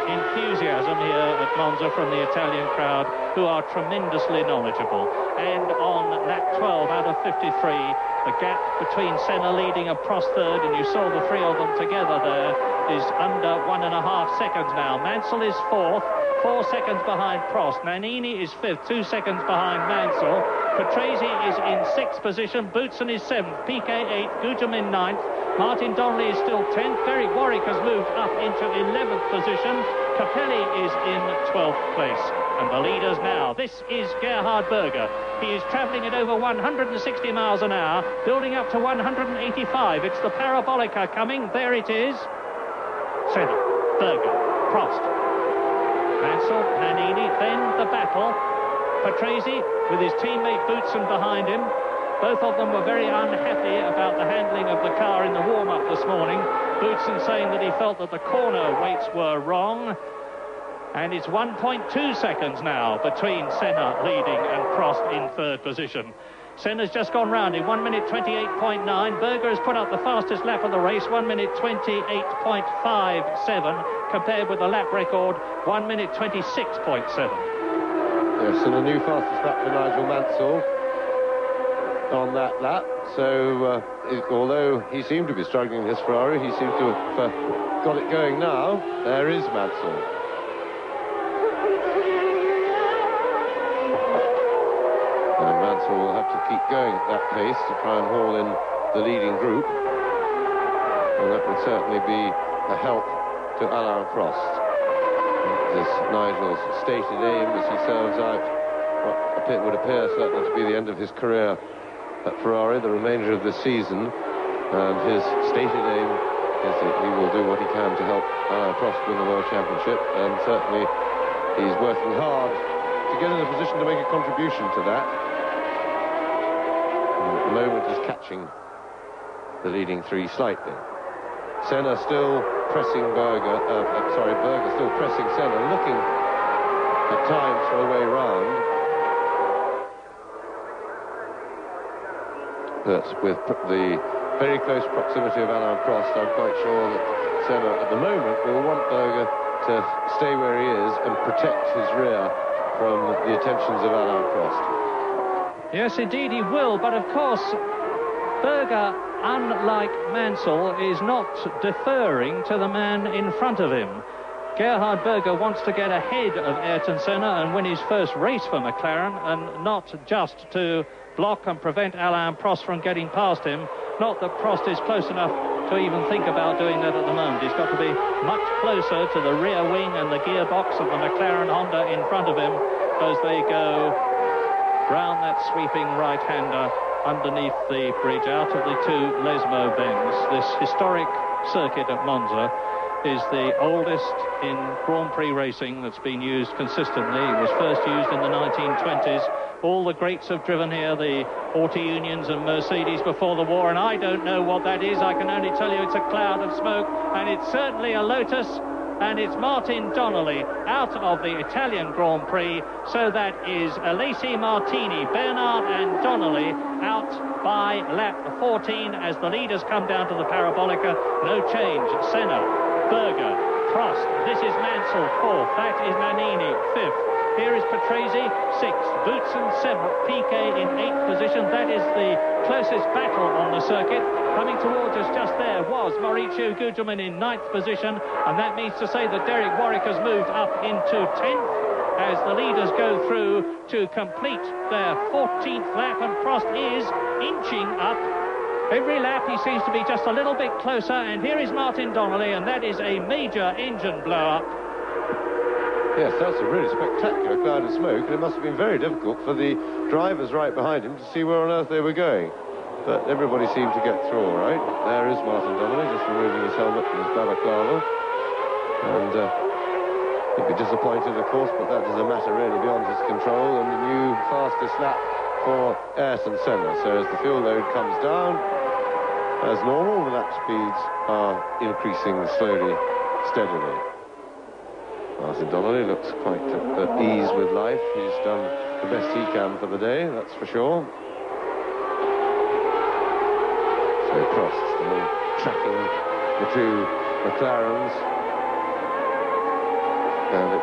enthusiasm here at Monza from the Italian crowd, who are tremendously knowledgeable. And on lap 12 out of 53, the gap between Senna leading and Prost 3rd, and you saw the 3 of them together there, is under 1.5 seconds now. Mansell is 4th, 4 seconds behind Prost. Nannini is 5th, 2 seconds behind Mansell. Patrese is in 6th position. Boutsen is 7th. Piquet 8th. Gugelmin 9th. Martin Donnelly is still 10th. Derek Warwick has moved up into 11th position. Capelli is in 12th place. And the leaders now. This is Gerhard Berger. He is travelling at over 160 miles an hour, building up to 185. It's the Parabolica coming. There it is. Senna, Berger, Prost, Mansell, Nannini, then the battle. Patrese with his teammate Boutsen behind him. Both of them were very unhappy about the handling of the car in the warm-up this morning. Boutsen saying that he felt that the corner weights were wrong. And it's 1.2 seconds now between Senna leading and Prost in 3rd position. Senna's just gone round in 1 minute 28.9. Berger has put up the fastest lap of the race, 1 minute 28.57, compared with the lap record, 1 minute 26.7. Yes, and a new fastest lap for Nigel Mansell on that lap. So, although he seemed to be struggling in his Ferrari, he seems to have got it going now. There is Mansell. Will have to keep going at that pace to try and haul in the leading group, and that would certainly be a help to Alain Prost. This Nigel's stated aim as he serves out what would appear certainly to be the end of his career at Ferrari the remainder of this season, and his stated aim is that he will do what he can to help Alain Prost win the World Championship, and certainly he's working hard to get in a position to make a contribution to that. And at the moment he's catching the leading three slightly. Senna still pressing Berger still pressing Senna, looking at times for a way round. But with the very close proximity of Alain Prost, I'm quite sure that Senna at the moment will want Berger to stay where he is and protect his rear from the attentions of Alain Prost. Yes, indeed he will, but of course Berger, unlike Mansell, is not deferring to the man in front of him. Gerhard Berger wants to get ahead of Ayrton Senna and win his first race for McLaren, and not just to block and prevent Alain Prost from getting past him. Not that Prost is close enough to even think about doing that at the moment. He's got to be much closer to the rear wing and the gearbox of the McLaren Honda in front of him as they go round that sweeping right-hander underneath the bridge out of the two Lesmo bends. This historic circuit at Monza is the oldest in Grand Prix racing that's been used consistently. It was first used in the 1920s. All the greats have driven here, the Auto Unions and Mercedes before the war, and I don't know what that is. I can only tell you it's a cloud of smoke, and it's certainly a Lotus, and it's Martin Donnelly out of the Italian Grand Prix. So that is Alesi, Martini, Bernard and Donnelly out by lap 14 as the leaders come down to the Parabolica. No change. Senna, Berger, Prost. This is Mansell, fourth. That is Nannini, fifth. Here is Patrese, sixth. Boutsen, seventh. Piquet in eighth position. That is the closest battle on the circuit. Coming towards us just there was Mauricio Gugelmin in ninth position, and that means to say that Derek Warwick has moved up into 10th as the leaders go through to complete their 14th lap, and Prost is inching up. Every lap he seems to be just a little bit closer, and here is Martin Donnelly, and that is a major engine blow-up. Yes, that's a really spectacular cloud of smoke, and it must have been very difficult for the drivers right behind him to see where on earth they were going. But everybody seemed to get through all right. There is Martin Donnelly, just removing his helmet and his balaclava. And he'd be disappointed, of course, but that doesn't matter really beyond his control. And the new fastest lap for Ayrton Senna. So as the fuel load comes down, as normal, the lap speeds are increasing slowly, steadily. Martin Donnelly looks quite at ease with life. He's done the best he can for the day, that's for sure. So Prost still tracking the two McLarens. And it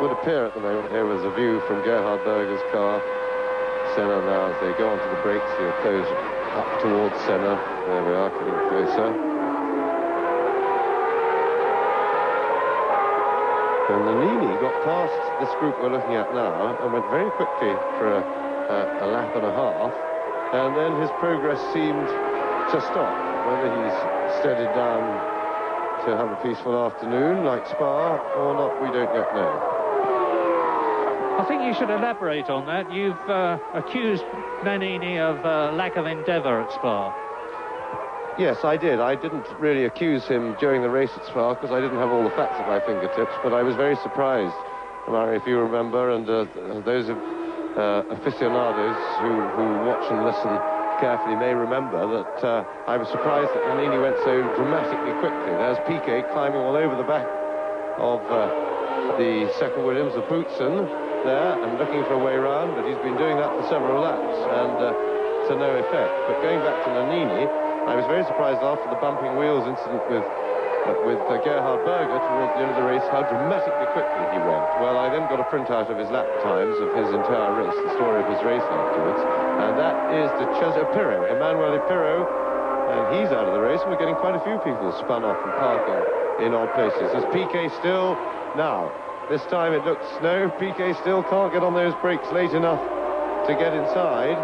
would appear at the moment here was a view from Gerhard Berger's car. Senna now, as they go onto the brakes, he'll close up towards Senna. There we are, getting closer. And Nannini got past this group we're looking at now and went very quickly for a lap and a half, and then his progress seemed to stop. Whether he's steadied down to have a peaceful afternoon like Spa or not, we don't yet know. I think you should elaborate on that. You've accused Nannini of lack of endeavour at Spa. Yes, I did. I didn't really accuse him during the race at Spa because I didn't have all the facts at my fingertips, but I was very surprised, Murray, if you remember, and those aficionados who watch and listen carefully may remember that I was surprised that Nannini went so dramatically quickly. There's Piquet climbing all over the back of the second Williams of Boutsen there and looking for a way round, but he's been doing that for several laps and to no effect. But going back to Nannini, I was very surprised after the bumping wheels incident with Gerhard Berger towards the end of the race how dramatically quickly he went. Well, I then got a printout of his lap times of his entire race, the story of his race afterwards, and that is the Pirro, Emanuele Pirro, and he's out of the race, and we're getting quite a few people spun off and parking in odd places. There's Piquet still. Now, this time it looks, no, Piquet still can't get on those brakes late enough to get inside.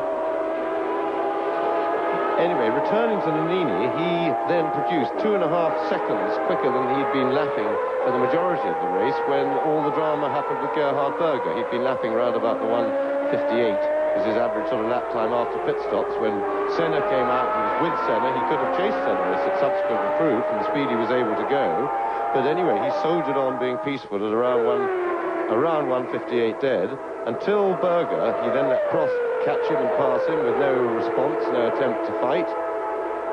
Anyway, returning to Nannini, he then produced 2.5 seconds quicker than he'd been lapping for the majority of the race when all the drama happened with Gerhard Berger. He'd been lapping around about the 1:58 was his average sort of lap time after pit stops. When Senna came out, he was with Senna, he could have chased Senna, as it subsequently proved, from the speed he was able to go. But anyway, he soldiered on being peaceful at around 1:58 dead, until Berger. He then let Prost catch him and pass him with no response, no attempt to fight.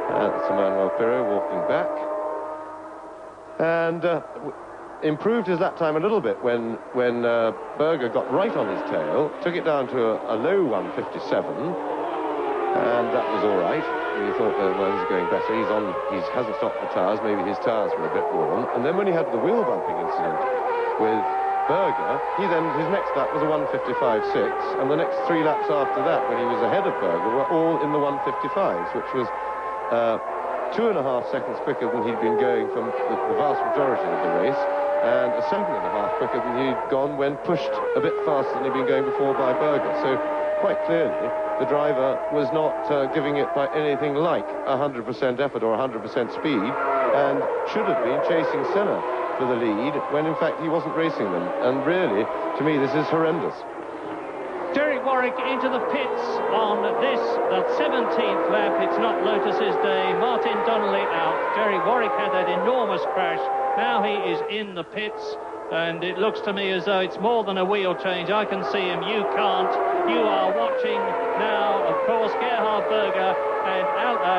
That's Emmanuel Pirot walking back. And improved his lap time a little bit when Berger got right on his tail, took it down to a low 1:57, and that was all right. He thought that well, he's going better. He hasn't stopped the tyres. Maybe his tyres were a bit worn. And then when he had the wheel bumping incident with Berger, his next lap was a 1:55.6, and the next 3 laps after that, when he was ahead of Berger, were all in the 1:55s, which was 2.5 seconds quicker than he'd been going from the vast majority of the race, and a 2.5 quicker than he'd gone when pushed a bit faster than he'd been going before by Berger. So quite clearly, the driver was not giving it by anything like 100% effort or 100% speed, and should have been chasing Senna for the lead when in fact he wasn't racing them. And really, to me, this is horrendous. Derek Warwick into the pits on the 17th lap. It's not Lotus's day. Martin Donnelly out. Derek Warwick had that enormous crash. Now he is in the pits, and it looks to me as though it's more than a wheel change. I can see him, you can't. You are watching now, of course, Gerhard Berger, and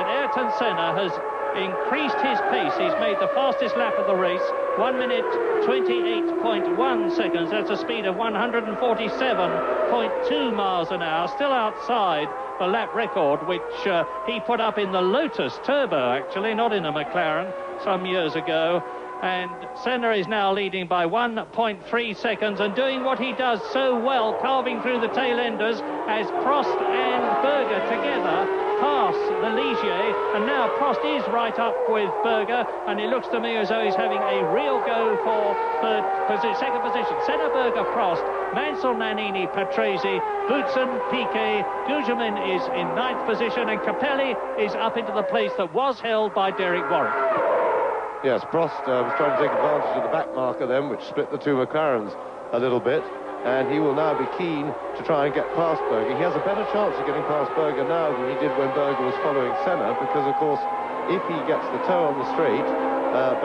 Ayrton Senna has increased his pace. He's made the fastest lap of the race, 1 minute 28.1 seconds. That's a speed of 147.2 miles an hour, still outside the lap record, which he put up in the Lotus Turbo, actually, not in a McLaren, some years ago. And Senna is now leading by 1.3 seconds and doing what he does so well, carving through the tail-enders as Prost and Berger together pass the Ligier, and now Prost is right up with Berger, and it looks to me as though he's having a real go for second position. Senna, Berger, Prost, Mansell, Nannini, Patrese, Boutsen, Piquet, Gugelmin is in 9th position, and Capelli is up into the place that was held by Derek Warwick. Yes, Prost was trying to take advantage of the back marker then, which split the two McLarens a little bit, and he will now be keen to try and get past Berger. He has a better chance of getting past Berger now than he did when Berger was following Senna, because, of course, if he gets the toe on the straight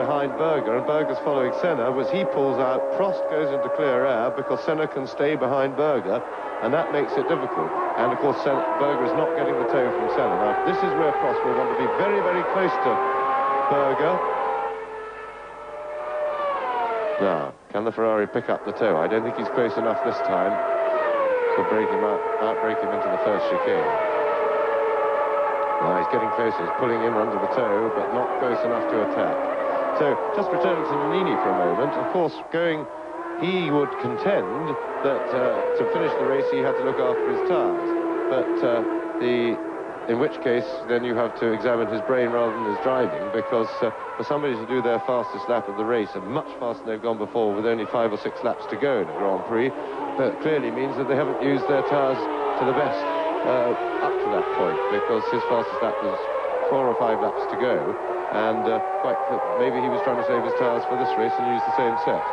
behind Berger, and Berger's following Senna, as he pulls out, Prost goes into clear air because Senna can stay behind Berger, and that makes it difficult. And, of course, Berger is not getting the toe from Senna. Now, this is where Prost will want to be very, very close to Berger. Now, can the Ferrari pick up the toe? I don't think he's close enough this time to break him outbreak him into the first chicane. Now he's getting closer, he's pulling him under the toe, but not close enough to attack. So, just returning to Nannini for a moment, of course, he would contend that to finish the race he had to look after his tyres, but in which case then you have to examine his brain rather than his driving, because for somebody to do their fastest lap of the race, and much faster than they've gone before with only 5 or 6 laps to go in a Grand Prix, that clearly means that they haven't used their tyres to the best up to that point, because his fastest lap was 4 or 5 laps to go, and maybe he was trying to save his tyres for this race and use the same set.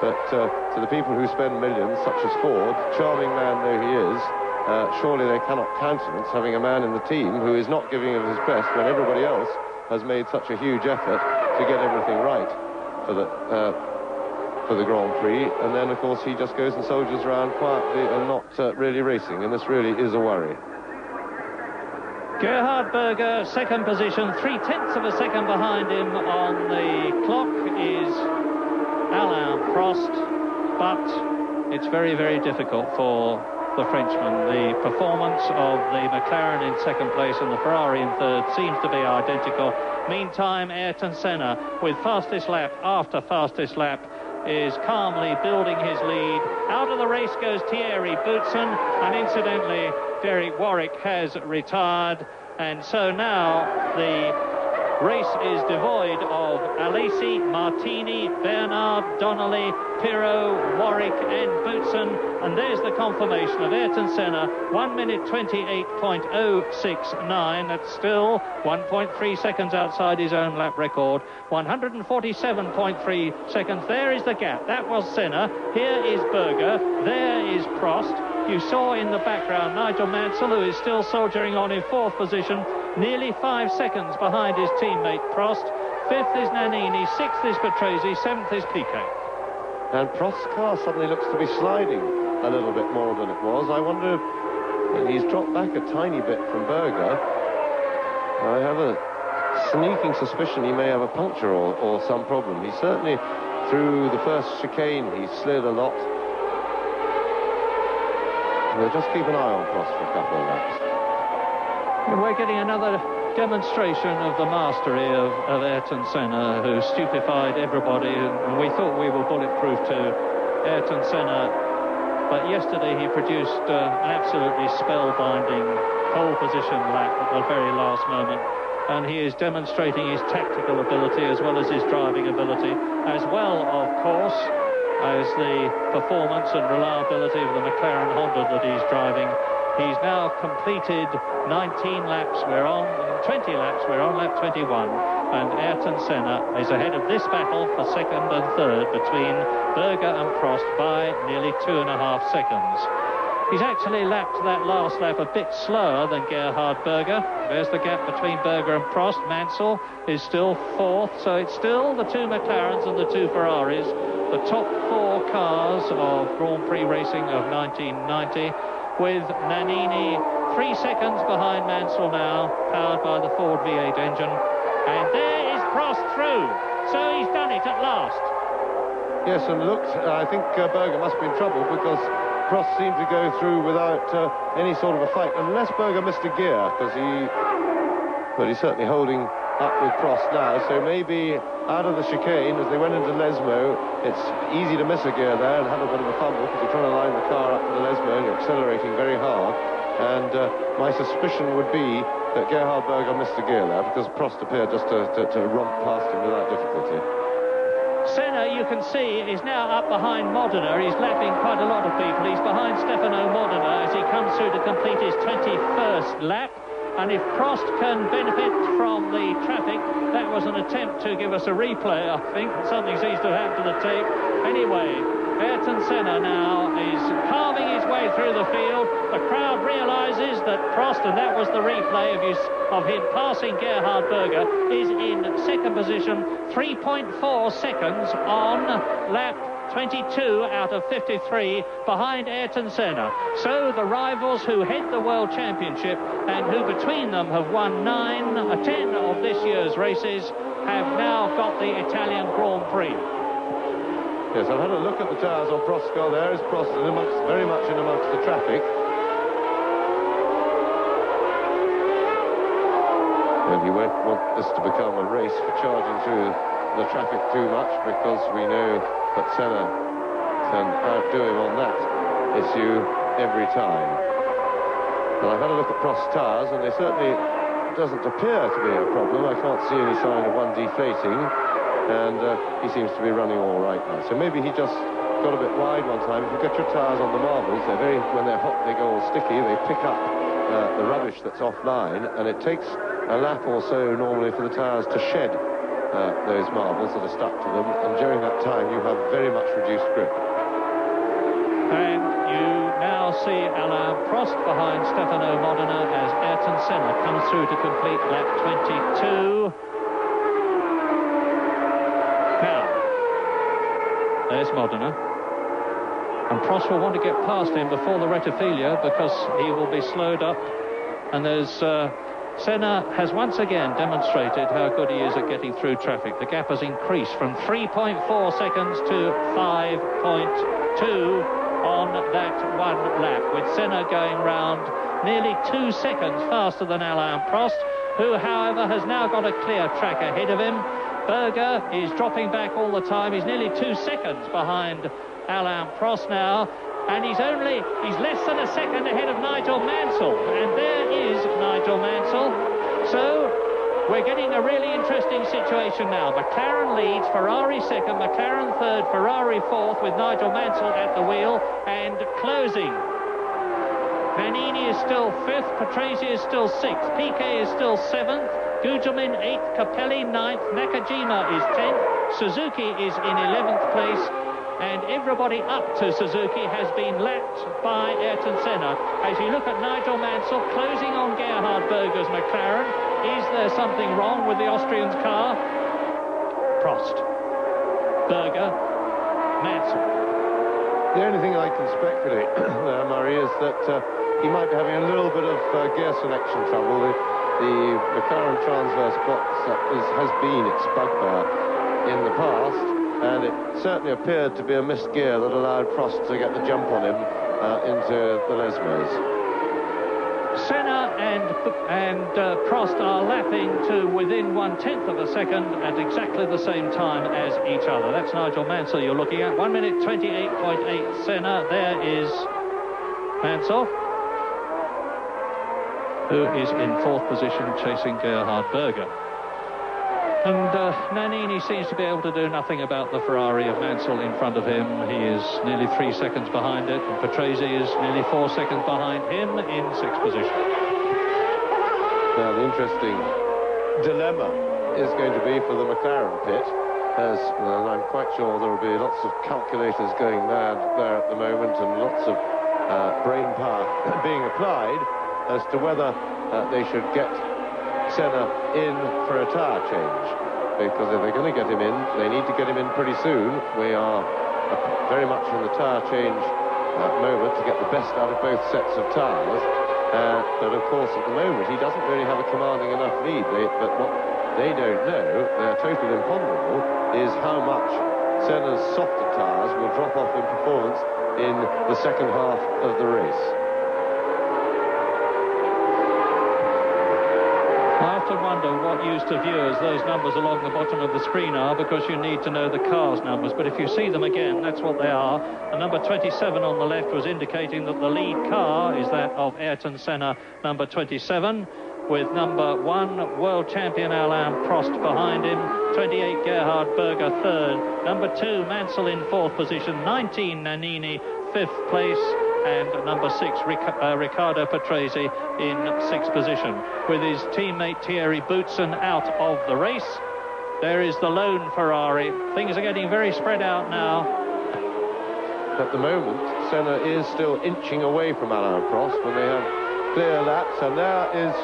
But to the people who spend millions, such as Ford, charming man though he is, surely they cannot countenance having a man in the team who is not giving of his best when everybody else has made such a huge effort to get everything right for the Grand Prix, and then of course he just goes and soldiers around quietly and not really racing, and this really is a worry. Gerhard Berger, second position, 0.3 of a second behind him on the clock is Alain Prost, but it's very, very difficult for the Frenchman. The performance of the McLaren in second place and the Ferrari in third seems to be identical. Meantime, Ayrton Senna, with fastest lap after fastest lap, is calmly building his lead. Out of the race goes Thierry Boutsen, and incidentally, Derek Warwick has retired, and so now the race is devoid of Alesi, Martini, Bernard, Donnelly, Pirot, Warwick and Boutsen, and there's the confirmation of Ayrton Senna, 1 minute 28.069. That's still 1.3 seconds outside his own lap record. 147.3 seconds. There is the gap. That was Senna. Here is Berger. There is Prost. You saw in the background Nigel Mansell, who is still soldiering on in 4th position, nearly 5 seconds behind his teammate Prost. 5th is Nannini, 6th is Patrese, 7th is Piquet. And Prost's car suddenly looks to be sliding a little bit more than it was. I wonder if he's dropped back a tiny bit from Berger. I have a sneaking suspicion he may have a puncture or some problem. He certainly, through the first chicane, he slid a lot. We'll just keep an eye on Prost for a couple of laps. And we're getting another demonstration of the mastery of Ayrton Senna, who stupefied everybody, and we thought we were bulletproof to Ayrton Senna, but yesterday he produced an absolutely spellbinding pole position lap at the very last moment, and he is demonstrating his tactical ability as well as his driving ability, as well, of course, as the performance and reliability of the McLaren Honda that he's driving. He's now completed 19 laps. We're on 20 laps. We're on lap 21. And Ayrton Senna is ahead of this battle for 2nd and 3rd between Berger and Prost by nearly 2.5 seconds. He's actually lapped that last lap a bit slower than Gerhard Berger. There's the gap between Berger and Prost. Mansell is still 4th, so it's still the 2 McLarens and the 2 Ferraris, the top 4 cars of Grand Prix racing of 1990, with Nannini 3 seconds behind Mansell now, powered by the Ford V8 engine. And there is Prost through, so he's done it at last. Yes, and looked, I think Berger must be in trouble because Prost seemed to go through without any sort of a fight, unless Berger missed a gear, because he's certainly holding up with Prost now, so maybe out of the chicane, as they went into Lesmo, it's easy to miss a gear there and have a bit of a fumble, because you're trying to line the car up to the Lesmo and you're accelerating very hard, and my suspicion would be that Gerhard Berger missed a gear there, because Prost appeared just to romp past him without difficulty. Senna, you can see, is now up behind Modena. He's lapping quite a lot of people. He's behind Stefano Modena as he comes through to complete his 21st lap. And if Prost can benefit from the traffic, that was an attempt to give us a replay, I think. Something seems to have happened to the tape. Anyway, Ayrton Senna now is carving his way through the field. The crowd realises that Prost, and that was the replay of him passing Gerhard Berger, is in 2nd position, 3.4 seconds on lap 22 out of 53 behind Ayrton Senna. So the rivals who head the World Championship and who between them have won 10 of this year's races have now got the Italian Grand Prix. Yes, I've had a look at the tyres on Prost's car. There is Prost very much in amongst the traffic. And he won't want this to become a race for charging through the traffic too much, because we know that Senna can outdo him on that issue every time. And I've had a look at Prost's tyres, and they certainly doesn't appear to be a problem. I can't see any sign of one deflating, and he seems to be running all right now. So maybe he just got a bit wide one time. If you get your tyres on the marbles, when they're hot, they go all sticky. They pick up the rubbish that's offline, and it takes a lap or so normally for the tyres to shed those marbles that are stuck to them, and during that time you have very much reduced grip. And you now see Alain Prost behind Stefano Modena as Ayrton Senna comes through to complete lap 22. Now, there's Modena, and Prost will want to get past him before the Rettifilia, because he will be slowed up, and there's Senna has once again demonstrated how good he is at getting through traffic. The gap has increased from 3.4 seconds to 5.2 on that one lap, with Senna going round nearly 2 seconds faster than Alain Prost, who, however, has now got a clear track ahead of him. Berger is dropping back all the time. He's nearly 2 seconds behind Alain Prost now. And he's less than a second ahead of Nigel Mansell. And there is Nigel Mansell. So we're getting a really interesting situation now. McLaren leads, Ferrari 2nd, McLaren 3rd, Ferrari 4th, with Nigel Mansell at the wheel and closing. Nannini is still 5th, Patrese is still 6th, Piquet is still 7th, Gugelmin 8th, Capelli 9th, Nakajima is 10th, Suzuki is in 11th place, and everybody up to Suzuki has been lapped by Ayrton Senna. As you look at Nigel Mansell closing on Gerhard Berger's McLaren, is there something wrong with the Austrian's car? Prost, Berger, Mansell. The only thing I can speculate there, Murray, is that he might be having a little bit of gear selection trouble. The McLaren transverse box has been its bugbear in the past, and it certainly appeared to be a missed gear that allowed Prost to get the jump on him into the Lesmos. Senna and Prost are lapping to within 1/10 of a second at exactly the same time as each other. That's Nigel Mansell you're looking at. 1 minute 28.8 Senna. There is Mansell, who is in fourth position chasing Gerhard Berger. And Nannini seems to be able to do nothing about the Ferrari of Mansell in front of him. He is nearly 3 seconds behind it, and Patrese is nearly 4 seconds behind him in sixth position. Now, the interesting dilemma is going to be for the McLaren pit, as I'm quite sure there will be lots of calculators going mad there at the moment, and lots of brain power being applied as to whether they should get Senna in for a tyre change, because if they're going to get him in, they need to get him in pretty soon. We are very much in the tyre change moment to get the best out of both sets of tyres, but of course at the moment he doesn't really have a commanding enough lead. But what they don't know, they're totally imponderable, is how much Senna's softer tyres will drop off in performance in the second half of the race. I often wonder what use to viewers those numbers along the bottom of the screen are, because you need to know the car's numbers. But if you see them again, that's what they are. The number 27 on the left was indicating that the lead car is that of Ayrton Senna, number 27, with number 1 world champion Alain Prost behind him, 28 Gerhard Berger third, number 2 Mansell in fourth position, 19 Nannini fifth place, and number 6 Riccardo Patrese in sixth position. With his teammate Thierry Boutsen out of the race, there is the lone Ferrari. Things are getting very spread out now. At the moment, Senna is still inching away from Alain Prost when they have clear laps, and there is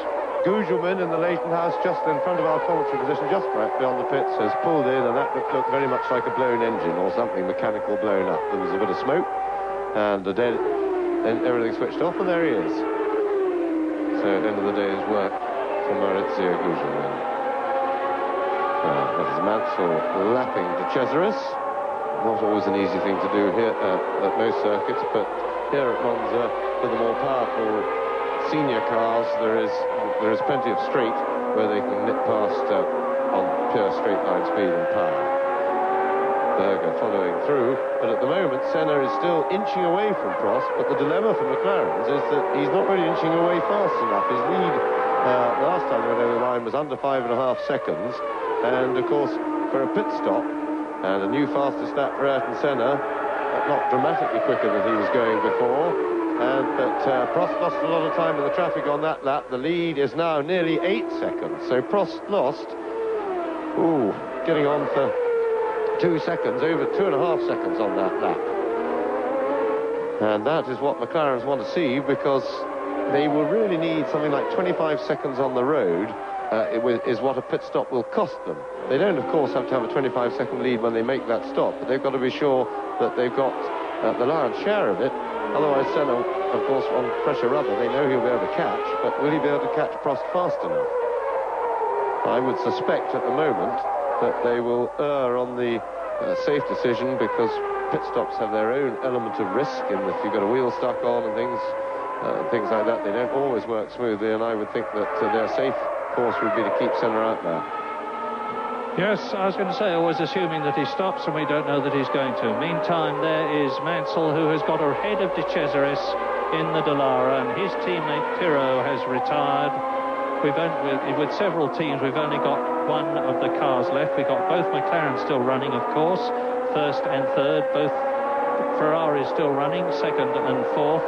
Gugelmin in the Leighton House just in front of our commentary position, just right beyond the pits, has pulled in, and that looked very much like a blown engine or something mechanical blown up. There was a bit of smoke, and everything switched off, and there he is. So, end of the day's work for Maurizio Gugelmin. That is Mansell lapping De Cesaris. Not always an easy thing to do here at most circuits, but here at Monza, for the more powerful senior cars, there is plenty of straight where they can nip past on pure straight line speed and power. Berger following through, but at the moment Senna is still inching away from Prost, but the dilemma for McLaren's is that he's not really inching away fast enough. His lead last time he went over the line was under 5.5 seconds, and of course for a pit stop and a new fastest lap for Ayrton Senna, not dramatically quicker than he was going before, but Prost lost a lot of time in the traffic on that lap. The lead is now nearly 8 seconds, so Prost lost, getting on for 2 seconds, over 2.5 seconds on that lap. And that is what McLarens want to see, because they will really need something like 25 seconds on the road, is what a pit stop will cost them. They don't, of course, have to have a 25-second lead when they make that stop, but they've got to be sure that they've got the lion's share of it. Otherwise, Senna, of course, on fresher rubber, they know he'll be able to catch, but will he be able to catch Prost fast enough? I would suspect at the moment that they will err on the safe decision, because pit stops have their own element of risk, and if you've got a wheel stuck on and things like that, they don't always work smoothly, and I would think that their safe course would be to keep Senna out there. Yes, I was going to say, always assuming that he stops, and we don't know that he's going to. Meantime, there is Mansell, who has got ahead of De Cesaris in the Dallara, and his teammate Pirro has retired. With several teams, we've only got one of the cars left. We've got both McLaren still running, of course, first and third. Both Ferraris still running, second and fourth.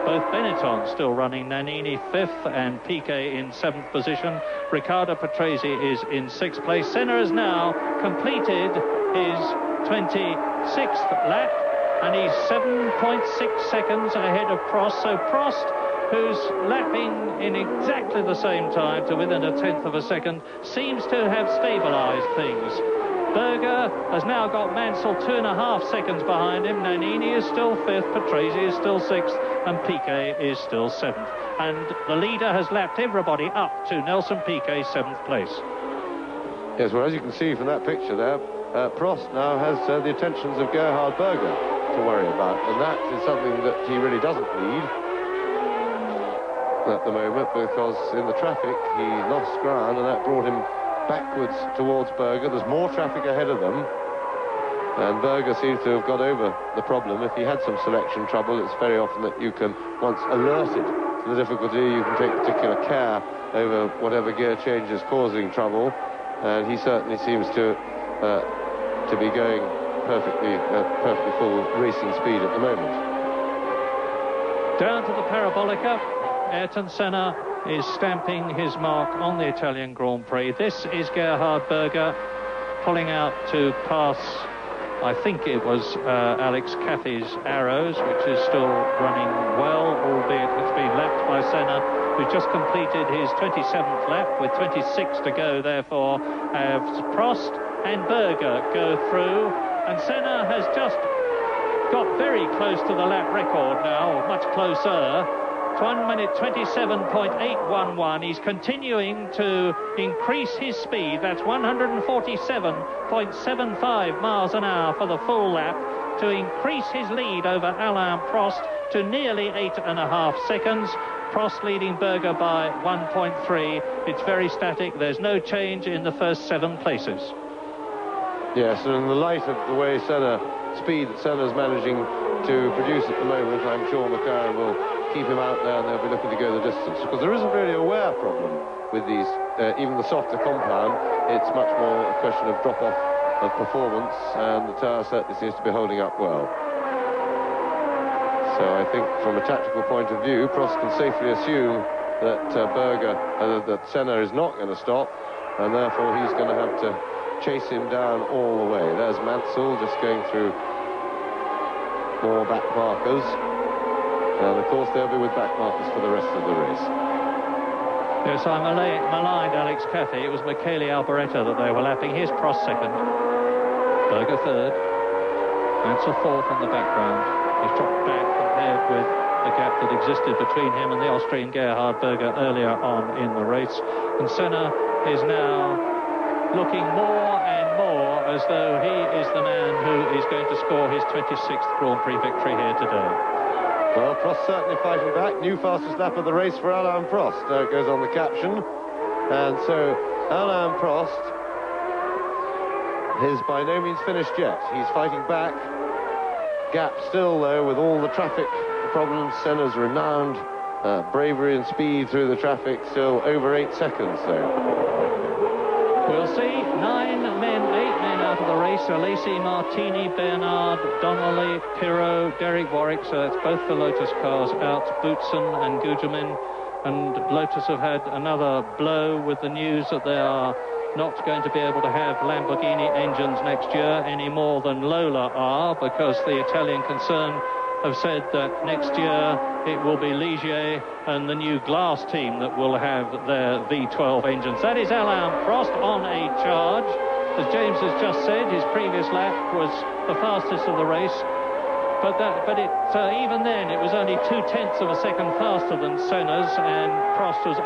Both Benetton still running, Nannini fifth and Piquet in seventh position. Riccardo Patrese is in sixth place. Senna has now completed his 26th lap, and he's 7.6 seconds ahead of Prost. So Prost, who's lapping in exactly the same time to within a tenth of a second, seems to have stabilised things. Berger has now got Mansell 2.5 seconds behind him. Nannini is still 5th, Patrese is still 6th, and Piquet is still 7th. And the leader has lapped everybody up to Nelson Piquet's 7th place. Yes, well, as you can see from that picture there, Prost now has the attentions of Gerhard Berger to worry about, and that is something that he really doesn't need at the moment, because in the traffic he lost ground, and that brought him backwards towards Berger. There's more traffic ahead of them, and Berger seems to have got over the problem. If he had some selection trouble, it's very often that you can, once alerted to the difficulty, you can take particular care over whatever gear change is causing trouble, and he certainly seems to be going perfectly full racing speed at the moment. Down to the Parabolica, Ayrton Senna is stamping his mark on the Italian Grand Prix. This is Gerhard Berger pulling out to pass, I think it was Alex Cathy's Arrows, which is still running well, albeit it's been lapped by Senna, who's just completed his 27th lap with 26 to go. Therefore, Prost and Berger go through, and Senna has just got very close to the lap record now, or much closer. 1 minute 27.811. He's continuing to increase his speed. That's 147.75 miles an hour for the full lap, to increase his lead over Alain Prost to nearly 8.5 seconds. Prost leading Berger by 1.3. It's very static. There's no change in the first 7 places. Yes, and in the light of the way speed that Senna's managing to produce at the moment, I'm sure McLaren will keep him out there, and they'll be looking to go the distance, because there isn't really a wear problem with these, even the softer compound. It's much more a question of drop-off of performance, and the tyre certainly seems to be holding up well. So I think from a tactical point of view, Prost can safely assume that that Senna is not going to stop, and therefore he's going to have to chase him down all the way. There's Mansell just going through more back markers, and of course they'll be with back markers for the rest of the race. Yes, I maligned Alex Cathy. It was Michele Alboreto that they were lapping. Here's Prost 2nd, Berger 3rd, Mansell 4th in the background. He's dropped back compared with the gap that existed between him and the Austrian Gerhard Berger earlier on in the race, and Senna is now looking more and more as though he is the man who is going to score his 26th Grand Prix victory here today. Well, Prost certainly fighting back. New fastest lap of the race for Alain Prost. There it goes on the caption. And so Alain Prost is by no means finished yet. He's fighting back. Gap still, though, with all the traffic problems. Senna's renowned bravery and speed through the traffic, still over 8 seconds, though. We'll see 8 men out of the race. Alesi, Martini, Bernard, Donnelly, Pirot, Derek Warwick. So that's both the Lotus cars out. Boutsen and Gugelmin. And Lotus have had another blow with the news that they are not going to be able to have Lamborghini engines next year any more than Lola are, because the Italian concern have said that next year it will be Ligier and the new Glass team that will have their V12 engines. That is Alain Prost on a charge. As James has just said, his previous lap was the fastest of the race, but even then it was only 0.2 of a second faster than Senna's, and Prost was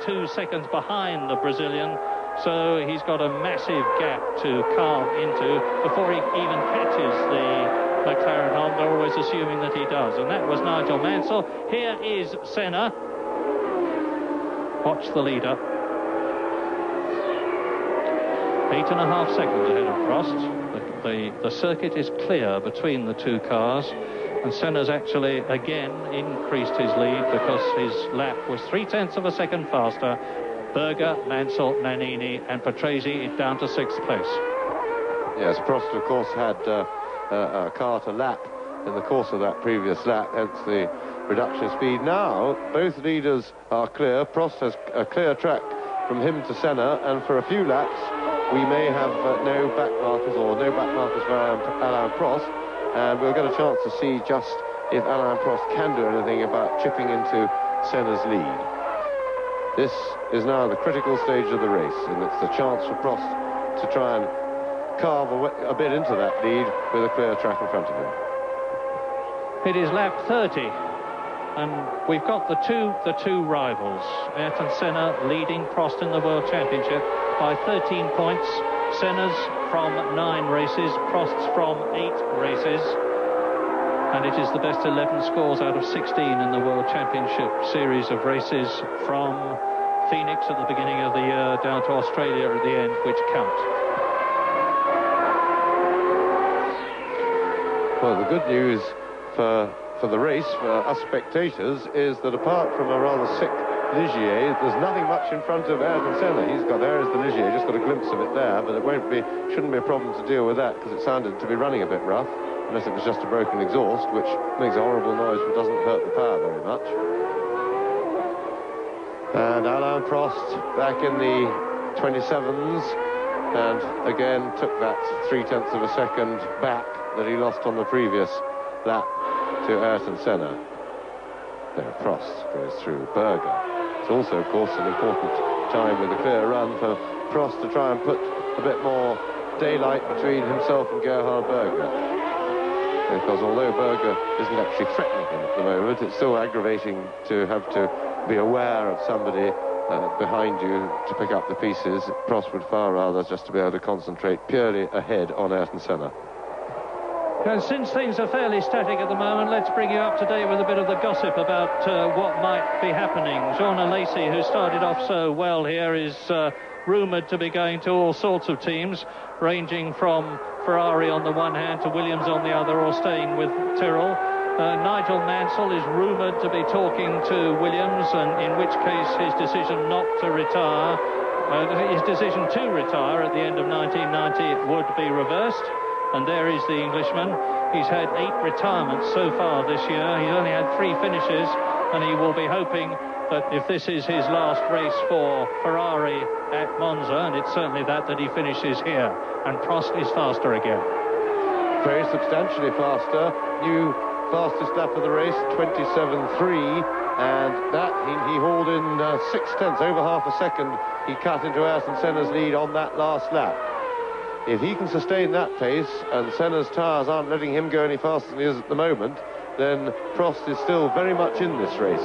8.2 seconds behind the Brazilian. So he's got a massive gap to carve into before he even catches the McLaren Honda, always assuming that he does. And that was Nigel Mansell. Here is Senna. Watch the leader. 8.5 seconds ahead of Prost. The circuit is clear between the two cars, and Senna's actually again increased his lead because his lap was 0.3 of a second faster. Berger, Mansell, Nannini and Patrese down to 6th place. Yes, Prost of course had a car to lap in the course of that previous lap, hence the reduction of speed. Now both leaders are clear. Prost has a clear track from him to Senna, and for a few laps we may have no back markers or no back markers for Alain Prost, and we'll get a chance to see just if Alain Prost can do anything about chipping into Senna's lead. This is now the critical stage of the race, and it's the chance for Prost to try and carve a bit into that lead with a clear track in front of him. It is lap 30, and we've got the two rivals. Ayrton Senna leading Prost in the World Championship by 13 points. Senna's from 9 races, Prost's from 8 races. And it is the best 11 scores out of 16 in the World Championship series of races, from Phoenix at the beginning of the year down to Australia at the end, which count. Well, the good news for the race, for us spectators, is that apart from a rather sick Ligier, there's nothing much in front of Ayrton Senna. There is the Ligier, just got a glimpse of it there, but it shouldn't be a problem to deal with that, because it sounded to be running a bit rough, unless it was just a broken exhaust, which makes a horrible noise but doesn't hurt the power very much. And Alain Prost back in the 27s, and again took that 0.3 of a second back that he lost on the previous lap to Ayrton Senna. There, Prost goes through Berger. It's also, of course, an important time with a clear run for Prost to try and put a bit more daylight between himself and Gerhard Berger. Because although Berger isn't actually threatening him at the moment, it's still aggravating to have to be aware of somebody behind you to pick up the pieces. Prost would far rather just to be able to concentrate purely ahead on Ayrton Senna. And since things are fairly static at the moment, let's bring you up to date with a bit of the gossip about what might be happening. Jean Alesi, who started off so well here, is rumoured to be going to all sorts of teams, ranging from Ferrari on the one hand to Williams on the other, or staying with Tyrrell. Nigel Mansell is rumoured to be talking to Williams, and in which case his decision not to retire, his decision to retire at the end of 1990 would be reversed. And there is the Englishman. He's had 8 retirements so far this year. He's only had 3 finishes, and he will be hoping that if this is his last race for Ferrari at Monza, and it's certainly that he finishes here. And Prost is faster again. Very substantially faster. New fastest lap of the race, 27.3, and that he hauled in 0.6, over half a second. He cut into Ayrton Senna's lead on that last lap. If he can sustain that pace, and Senna's tyres aren't letting him go any faster than he is at the moment, then Prost is still very much in this race.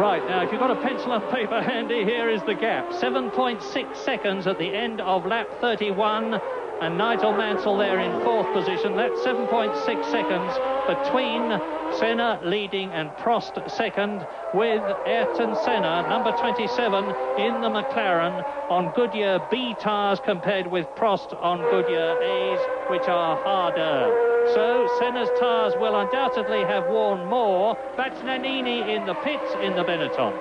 Right, now if you've got a pencil and paper handy, here is the gap. 7.6 seconds at the end of lap 31, and Nigel Mansell there in 4th position. That's 7.6 seconds between Senna leading and Prost second, with Ayrton Senna, number 27, in the McLaren on Goodyear B tyres compared with Prost on Goodyear A's, which are harder. So Senna's tyres will undoubtedly have worn more. That's Nannini in the pits in the Benetton.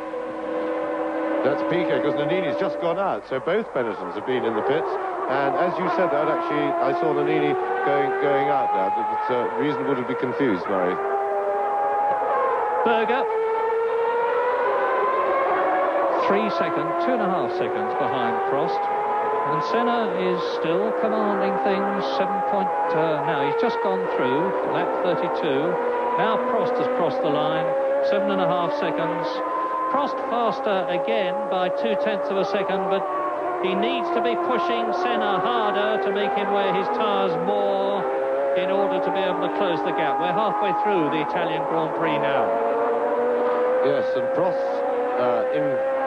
That's Piquet, because Nannini's just gone out, so both Benettons have been in the pits. And as you said that, actually, I saw Nannini going out there. It's reasonable to be confused, Murray. Berger, 2.5 seconds behind Prost. And Senna is still commanding things, now he's just gone through lap 32. Now Prost has crossed the line, 7.5 seconds. Prost faster again by 0.2 of a second, but he needs to be pushing Senna harder to make him wear his tyres more in order to be able to close the gap. We're halfway through the Italian Grand Prix now. Yes, and Prost's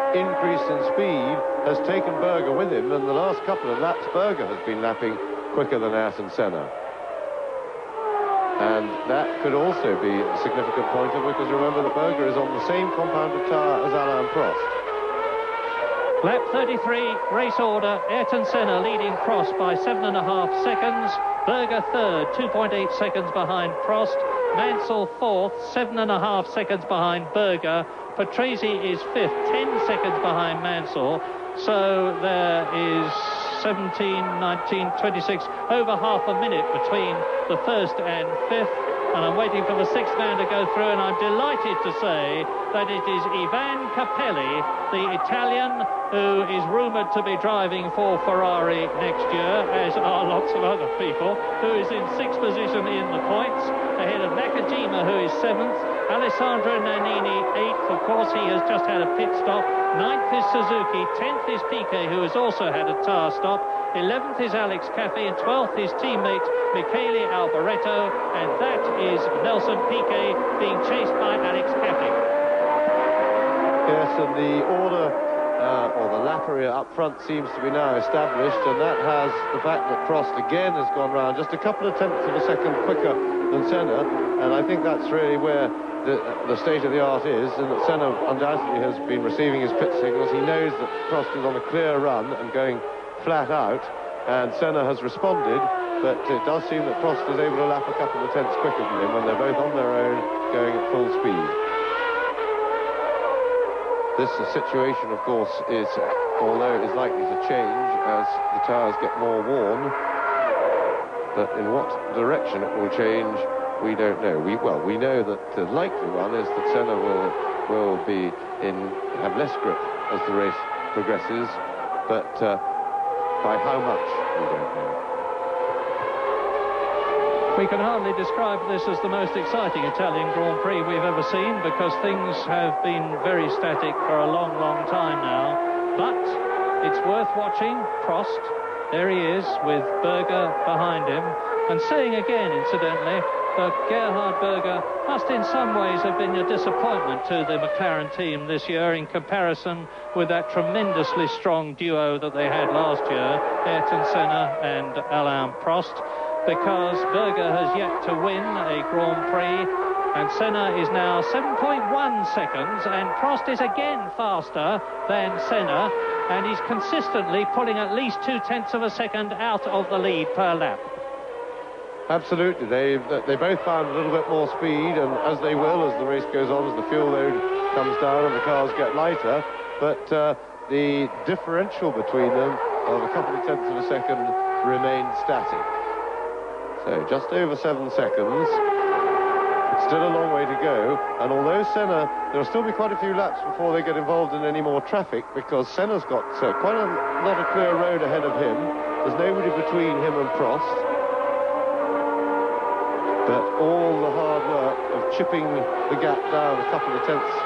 increase in speed has taken Berger with him, and the last couple of laps Berger has been lapping quicker than Ayrton Senna. And that could also be a significant pointer, because remember that Berger is on the same compounded tyre as Alain Prost. Lap 33, race order. Ayrton Senna leading Prost by 7.5 seconds. Berger third, 2.8 seconds behind Prost. Mansell fourth, 7.5 seconds behind Berger. Patrese is fifth, 10 seconds behind Mansell. So there is 17, 19, 26, over half a minute between the first and fifth. And I'm waiting for the 6th man to go through, and I'm delighted to say that it is Ivan Capelli the Italian who is rumoured to be driving for Ferrari next year, as are lots of other people, who is in 6th position in the points, ahead of Nakajima, who is 7th, Alessandro Nannini 8th, of course he has just had a pit stop, 9th is Suzuki, 10th is Piquet, who has also had a tyre stop, 11th is Alex Caffey, and 12th is teammate Michele Alboreto, and that is Nelson Piquet being chased by Alex Caffey. Yes, and the order or the lap area up front seems to be now established, and that has the fact that Prost again has gone round just a couple of tenths of a second quicker than Senna, and I think that's really where the state of the art is, and that Senna undoubtedly has been receiving his pit signals. He knows that Prost is on a clear run and going flat out, and Senna has responded, but it does seem that Prost is able to lap a couple of tenths quicker than him when they're both on their own going at full speed. This situation, of course, is, although it is likely to change as the tyres get more worn, but in what direction it will change, we don't know. We know that the likely one is that Senna will have less grip as the race progresses, but by how much, we don't know. We can hardly describe this as the most exciting Italian Grand Prix we've ever seen, because things have been very static for a long, long time now. But it's worth watching. Prost, there he is with Berger behind him. And saying again, incidentally, that Gerhard Berger must in some ways have been a disappointment to the McLaren team this year in comparison with that tremendously strong duo that they had last year, Ayrton Senna and Alain Prost, because Berger has yet to win a Grand Prix, and Senna is now 7.1 seconds, and Prost is again faster than Senna, and he's consistently pulling at least 0.2 of a second out of the lead per lap. Absolutely, they both found a little bit more speed, and as they will as the race goes on, as the fuel load comes down and the cars get lighter, but the differential between them of a couple of tenths of a second remains static. So just over 7 seconds. It's still a long way to go, and although Senna, there'll still be quite a few laps before they get involved in any more traffic, because Senna's got quite a lot of clear road ahead of him. There's nobody between him and Prost, but all the hard work of chipping the gap down a couple of tenths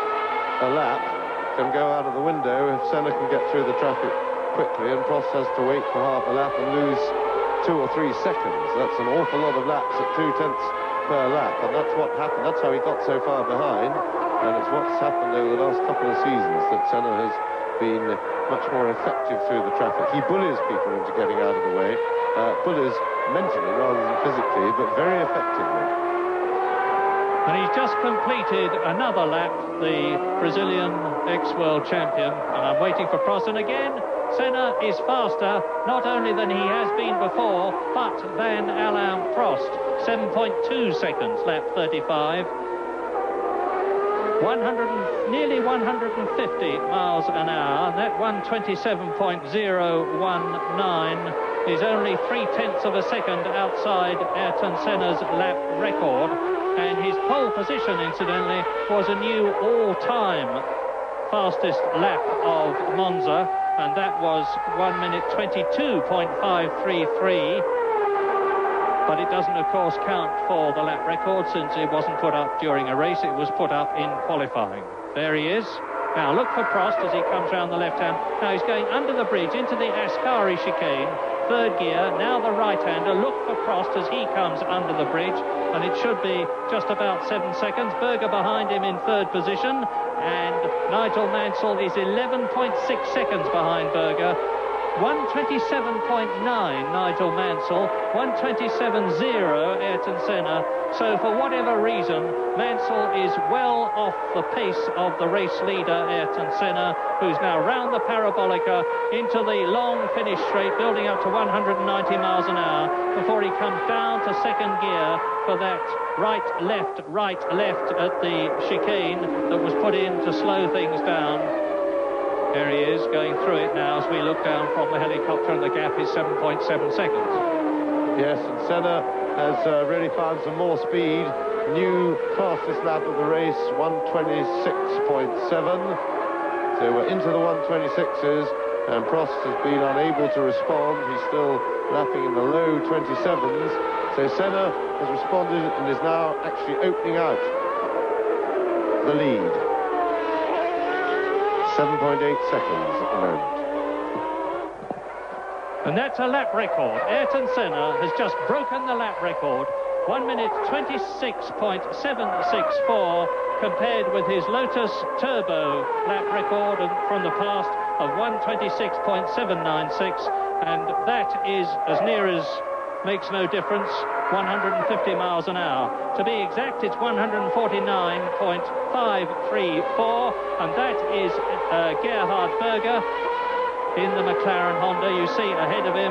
a lap can go out of the window if Senna can get through the traffic quickly, and Prost has to wait for half a lap and lose 2 or 3 seconds. That's an awful lot of laps at 0.2 per lap, and that's what happened. That's how he got so far behind, and it's what's happened over the last couple of seasons that Senna has been much more effective through the traffic. He bullies people into getting out of the way, bullies mentally rather than physically, but very effectively. And he's just completed another lap, the Brazilian ex-world champion, and I'm waiting for Prost, and again Senna is faster, not only than he has been before, but than Alain Prost. 7.2 seconds, lap 35. Nearly 150 miles an hour. That 127.019 is only 0.3 of a second outside Ayrton Senna's lap record. And his pole position, incidentally, was a new all-time fastest lap of Monza, and that was 1 minute 22.533. But it doesn't, of course, count for the lap record, since it wasn't put up during a race, it was put up in qualifying. There he is. Now look for Prost as he comes round the left hand. Now he's going under the bridge into the Ascari chicane, third gear. Now the right-hander. Look for Prost as he comes under the bridge, and it should be just about 7 seconds. Berger behind him in third position, and Nigel Mansell is 11.6 seconds behind Berger. 127.9 Nigel Mansell, 127.0 Ayrton Senna. So for whatever reason, Mansell is well off the pace of the race leader Ayrton Senna, who's now round the parabolica into the long finish straight, building up to 190 miles an hour before he comes down to second gear for that right left at the chicane that was put in to slow things down. There he is, going through it now as we look down from the helicopter, and the gap is 7.7 seconds. Yes, and Senna has really found some more speed. New fastest lap of the race, 126.7. So we're into the 126s, and Prost has been unable to respond. He's still lapping in the low 27s. So Senna has responded and is now actually opening out the lead. 7.8 seconds at the moment. And that's a lap record. Ayrton Senna has just broken the lap record. 1 minute 26.764 compared with his Lotus Turbo lap record from the past of 126.796, and that is as near as makes no difference, 150 miles an hour. To be exact, it's 149.534, and that is Gerhard Berger in the McLaren Honda. You see ahead of him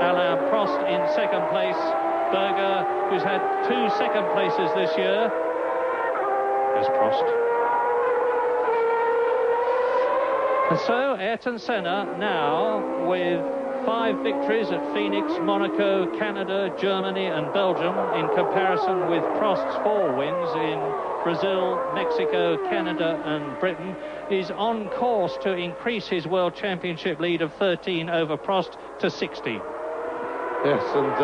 Alain Prost in second place. Berger, who's had 2 second places this year. There's Prost. And so Ayrton Senna now with 5 victories at Phoenix, Monaco, Canada, Germany and Belgium, in comparison with Prost's 4 wins in Brazil, Mexico, Canada and Britain, is on course to increase his World Championship lead of 13 over Prost to 60. Yes, and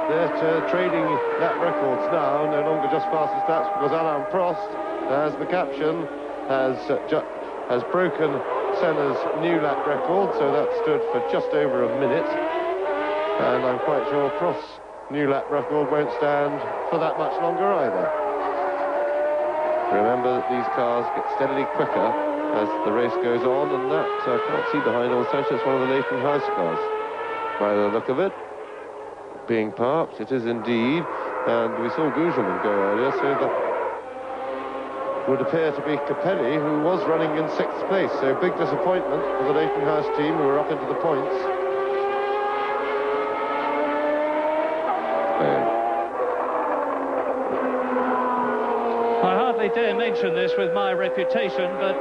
they're trading lap records now, no longer just fastest laps, because Alain Prost, as the caption, has broken Senna's new lap record, so that stood for just over a minute, and I'm quite sure Prost's new lap record won't stand for that much longer either. Remember that these cars get steadily quicker as the race goes on, and that I can't see behind all such. It's one of the Leighton House cars by the look of it, being parked. It is indeed, and we saw Gougelman go earlier, so that would appear to be Capelli, who was running in 6th place. So big disappointment for the Leighton House team, who were up into the points. I hardly dare mention this with my reputation, but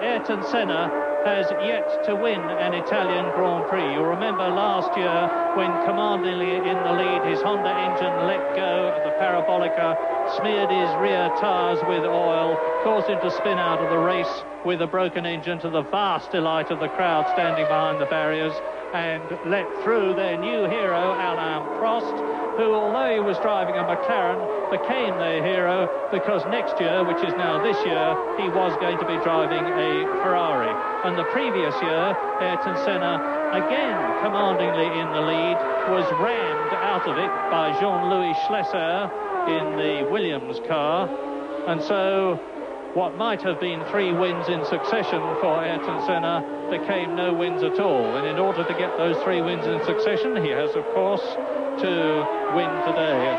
Ayrton Senna has yet to win an Italian Grand Prix. You'll remember last year when commandingly in the lead, his Honda engine let go of the parabolica, smeared his rear tyres with oil, caused him to spin out of the race with a broken engine, to the vast delight of the crowd standing behind the barriers, and let through their new hero, Alain Prost, who, although he was driving a McLaren, became their hero because next year, which is now this year, he was going to be driving a Ferrari. And the previous year, Ayrton Senna, again commandingly in the lead, was rammed out of it by Jean-Louis Schlesser in the Williams car. And so what might have been 3 wins in succession for Ayrton Senna became no wins at all. And in order to get those 3 wins in succession, he has, of course, to win today,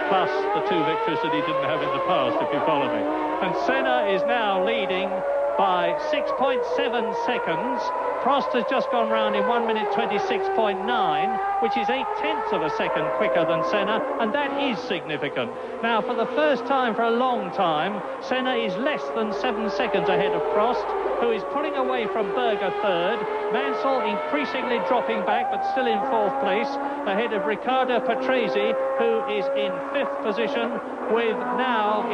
plus the 2 victories that he didn't have in the past, if you follow me. And Senna is now leading by 6.7 seconds. Prost has just gone round in 1 minute 26.9, which is 0.8 of a second quicker than Senna, and that is significant. Now, for the first time for a long time, Senna is less than 7 seconds ahead of Prost, who is pulling away from Berger 3rd. Mansell increasingly dropping back, but still in 4th place, ahead of Riccardo Patrese, who is in 5th position, with now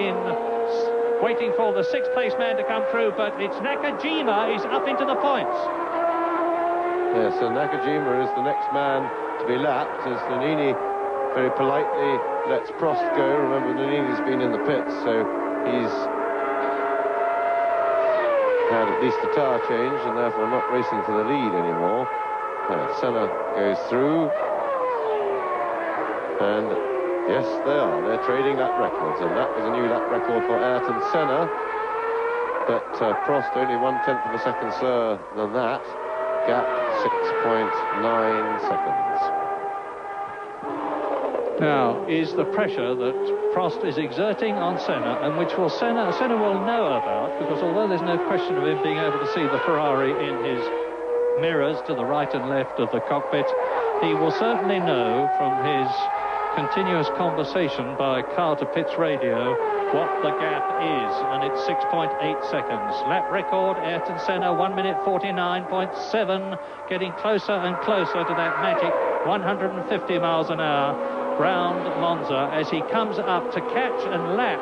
waiting for the 6th place man to come through, but it's Nakajima is up into the points. Yes, so Nakajima is the next man to be lapped, as Nannini very politely lets Prost go. Remember, Nannini's been in the pits, so he's had at least a tyre change and therefore not racing for the lead anymore. Senna goes through, and yes, they are. They're trading lap records, and that was a new lap record for Ayrton Senna. But Prost only 1/10 of a second slower than that. Gap 6.9 seconds. Now is the pressure that Prost is exerting on Senna, and which will Senna will know about, because although there's no question of him being able to see the Ferrari in his mirrors to the right and left of the cockpit, he will certainly know from his continuous conversation by car to pits radio what the gap is, and it's 6.8 seconds. Lap record, Ayrton Senna, 1 minute 49.7, getting closer and closer to that magic 150 miles an hour round Monza as he comes up to catch and lap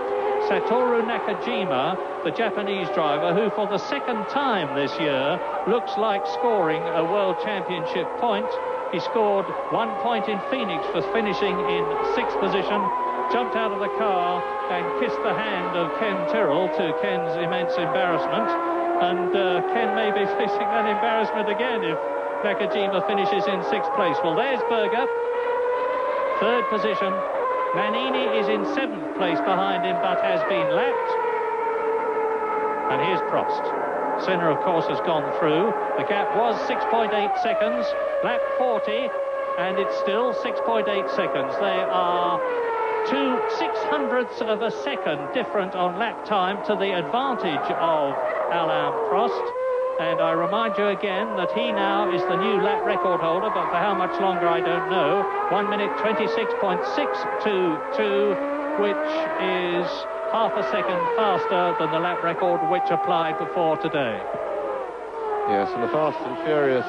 Satoru Nakajima, the Japanese driver, who for the second time this year looks like scoring a World Championship point. He scored 1 point in Phoenix for finishing in 6th position, jumped out of the car and kissed the hand of Ken Tyrrell, to Ken's immense embarrassment. And Ken may be facing that embarrassment again if Nakajima finishes in 6th place. Well, there's Berger, 3rd position. Nannini is in 7th place behind him, but has been lapped. And here's Prost. Senna, of course, has gone through. The gap was 6.8 seconds, lap 40, and it's still 6.8 seconds. They are 2/600ths of a second different on lap time to the advantage of Alain Prost. And I remind you again that he now is the new lap record holder, but for how much longer I don't know. 1 minute 26.622, which is half a second faster than the lap record which applied before today. Yes, and the fast and furious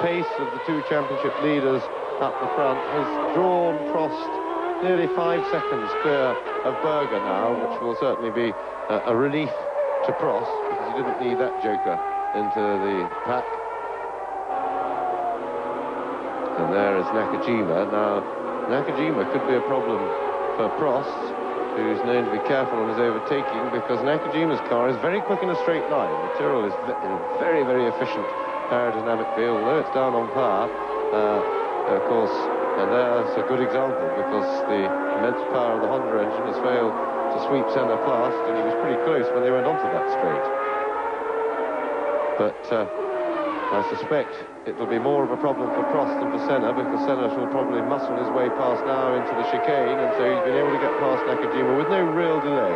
pace of the two championship leaders up the front has drawn Prost nearly 5 seconds clear of Berger now, which will certainly be a relief to Prost, because he didn't need that joker into the pack. And there is Nakajima. Now, Nakajima could be a problem for Prost, who's known to be careful on his overtaking, because Nakajima's car is very quick in a straight line. The Tyrrell is in a very, very efficient aerodynamic field, although it's down on power, of course, and there's a good example, because the immense power of the Honda engine has failed to sweep Senna past, and he was pretty close when they went onto that straight. But I suspect it will be more of a problem for Prost than for Senna, because Senna will probably muscle his way past now into the chicane, and so he's been able to get past Nakajima with no real delay.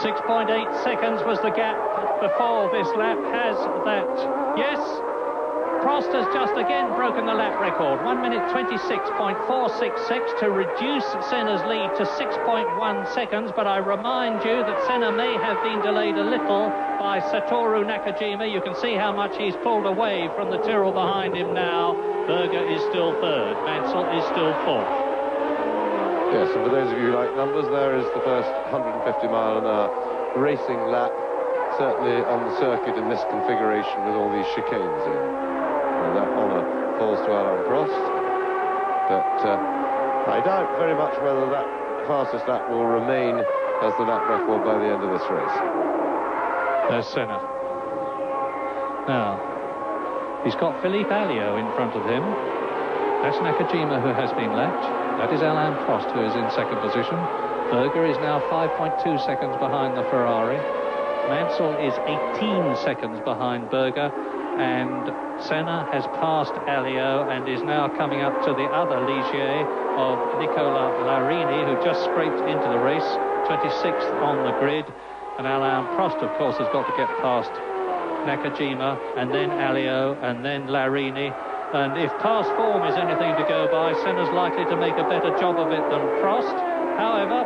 6.8 seconds was the gap before this lap. Has that... Yes, Prost has just again broken the lap record. 1 minute 26.466 to reduce Senna's lead to 6.1 seconds. But I remind you that Senna may have been delayed a little by Satoru Nakajima. You can see how much he's pulled away from the Tyrrell behind him now. Berger is still 3rd. Mansell is still 4th. Yes, and for those of you who like numbers, there is the first 150-mile-an-hour racing lap, certainly on the circuit in this configuration with all these chicanes in. And that honour falls to Alain Prost. But I doubt very much whether that fastest lap will remain as the lap record by the end of this race. There's Senna. Now, he's got Philippe Alliot in front of him. That's Nakajima, who has been lapped. That is Alain Prost, who is in 2nd position. Berger is now 5.2 seconds behind the Ferrari. Mansell is 18 seconds behind Berger. And Senna has passed Alliot and is now coming up to the other Ligier of Nicola Larini, who just scraped into the race, 26th on the grid. And Alain Prost, of course, has got to get past Nakajima, and then Alliot, and then Larini. And if past form is anything to go by, Senna's likely to make a better job of it than Prost. However,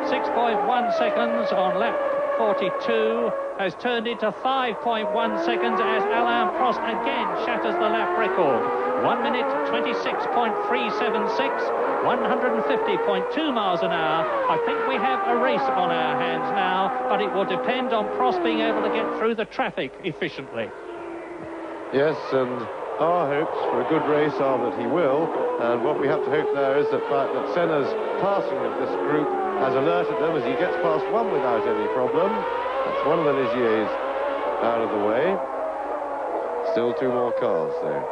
6.1 seconds on lap 42 has turned into 5.1 seconds as Alain Prost again shatters the lap record. 1 minute 26.376, 150.2 miles an hour. I think we have a race on our hands now, but it will depend on Prost being able to get through the traffic efficiently. Yes, and our hopes for a good race are that he will, and what we have to hope there is the fact that Senna's passing of this group has alerted them as he gets past one without any problem. That's one of the Ligiers out of the way. Still 2 more cars there.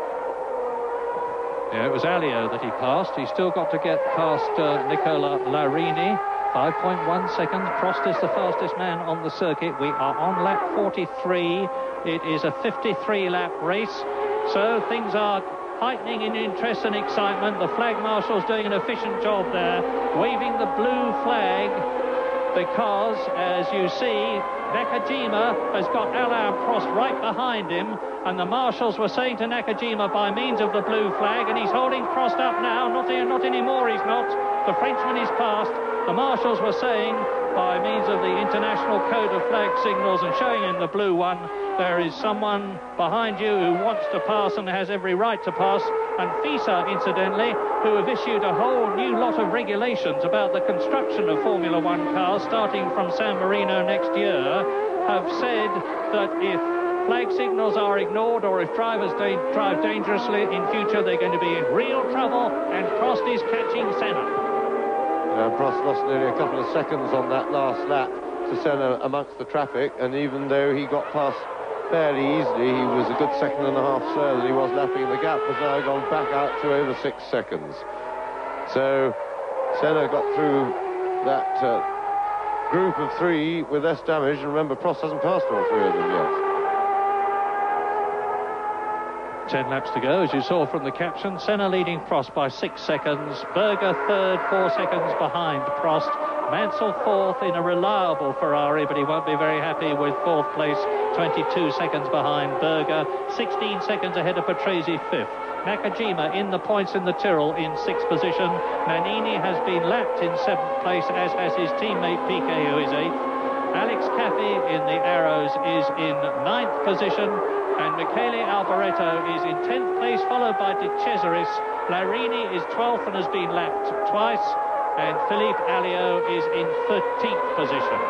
Yeah, it was Alliot that he passed. He's still got to get past Nicola Larini. 5.1 seconds. Prost is the fastest man on the circuit. We are on lap 43. It is a 53-lap race. So things are heightening in interest and excitement. The flag marshal's doing an efficient job there, waving the blue flag, because, as you see, Nakajima has got Alain Prost right behind him, and the marshals were saying to Nakajima by means of the blue flag, and he's holding Prost up now, not not anymore, he's not. The Frenchman is past. The marshals were saying, by means of the international code of flag signals and showing in the blue one, there is someone behind you who wants to pass and has every right to pass. And FISA, incidentally, who have issued a whole new lot of regulations about the construction of Formula One cars starting from San Marino next year, have said that if flag signals are ignored or if drivers drive dangerously in future, they're going to be in real trouble, and Prost is catching Senna. Prost lost nearly a couple of seconds on that last lap to Senna amongst the traffic, and even though he got past fairly easily, he was a good second and a half slower than he was lapping. The gap has now gone back out to over 6 seconds. So Senna got through that group of 3 with less damage, and remember, Prost hasn't passed all 3 of them yet. 10 laps to go, as you saw from the caption. Senna leading Prost by 6 seconds. Berger third, 4 seconds behind Prost. Mansell fourth in a reliable Ferrari, but he won't be very happy with fourth place, 22 seconds behind Berger. 16 seconds ahead of Patrese, fifth. Nakajima in the points in the Tyrrell in 6th position. Nannini has been lapped in 7th place, as has his teammate Piquet, who is 8th. Alex Caffey in the Arrows is in 9th position. And Michele Alboreto is in 10th place, followed by De Cesaris. Larini is 12th and has been lapped twice. And Philippe Alliot is in 13th position.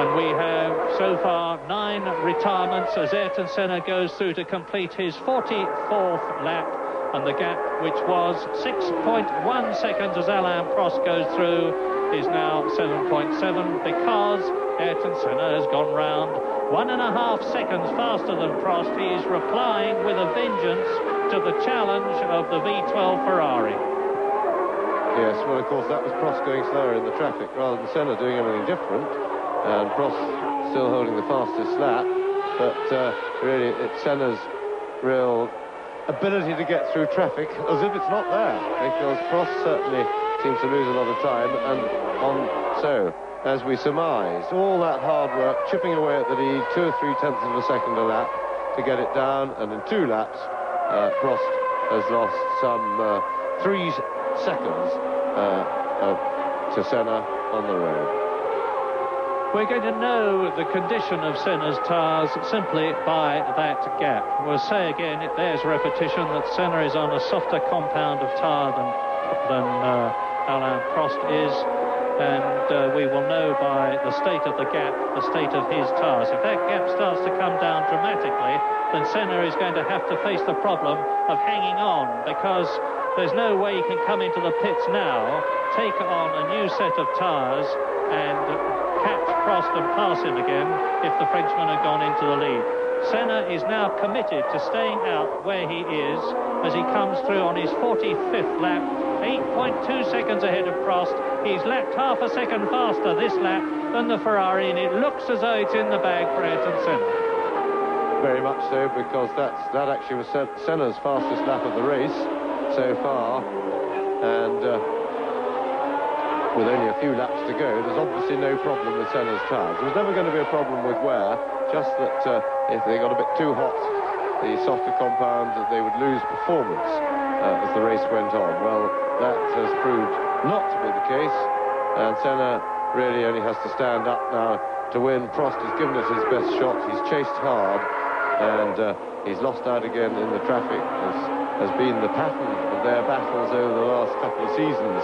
And we have so far 9 retirements as Ayrton Senna goes through to complete his 44th lap. And the gap, which was 6.1 seconds as Alain Prost goes through, is now 7.7 because Ayrton Senna has gone round 1.5 seconds faster than Prost. He is replying with a vengeance to the challenge of the V12 Ferrari. Yes, well, of course, that was Prost going slower in the traffic rather than Senna doing anything different. And Prost still holding the fastest lap. But really, it's Senna's real ability to get through traffic as if it's not there, because Prost certainly seems to lose a lot of time. And so, as we surmised, all that hard work, chipping away at the lead, 2 or 3 tenths of a second a lap to get it down, and in 2 laps, Prost has lost some 3 seconds to Senna on the road. We're going to know the condition of Senna's tyres simply by that gap. We'll say again, it bears repetition, that Senna is on a softer compound of tyre than Alain Prost is, and we will know by the state of the gap, the state of his tyres. If that gap starts to come down dramatically, then Senna is going to have to face the problem of hanging on, because there's no way he can come into the pits now, take on a new set of tyres and catch Prost and pass him again if the Frenchman had gone into the lead. Senna is now committed to staying out where he is as he comes through on his 45th lap, 8.2 seconds ahead of Prost. He's lapped half a second faster this lap than the Ferrari, and it looks as though it's in the bag for Ayrton Senna. Very much so, because that actually was Senna's fastest lap of the race so far, and with only a few laps to go, there's obviously no problem with Senna's tyres. There was never going to be a problem with wear, just that if they got a bit too hot, the softer compound, that they would lose performance as the race went on. Well, that has proved not to be the case, and Senna really only has to stand up now to win. Prost has given it his best shot. He's chased hard, and he's lost out again in the traffic, as has been the pattern of their battles over the last couple of seasons.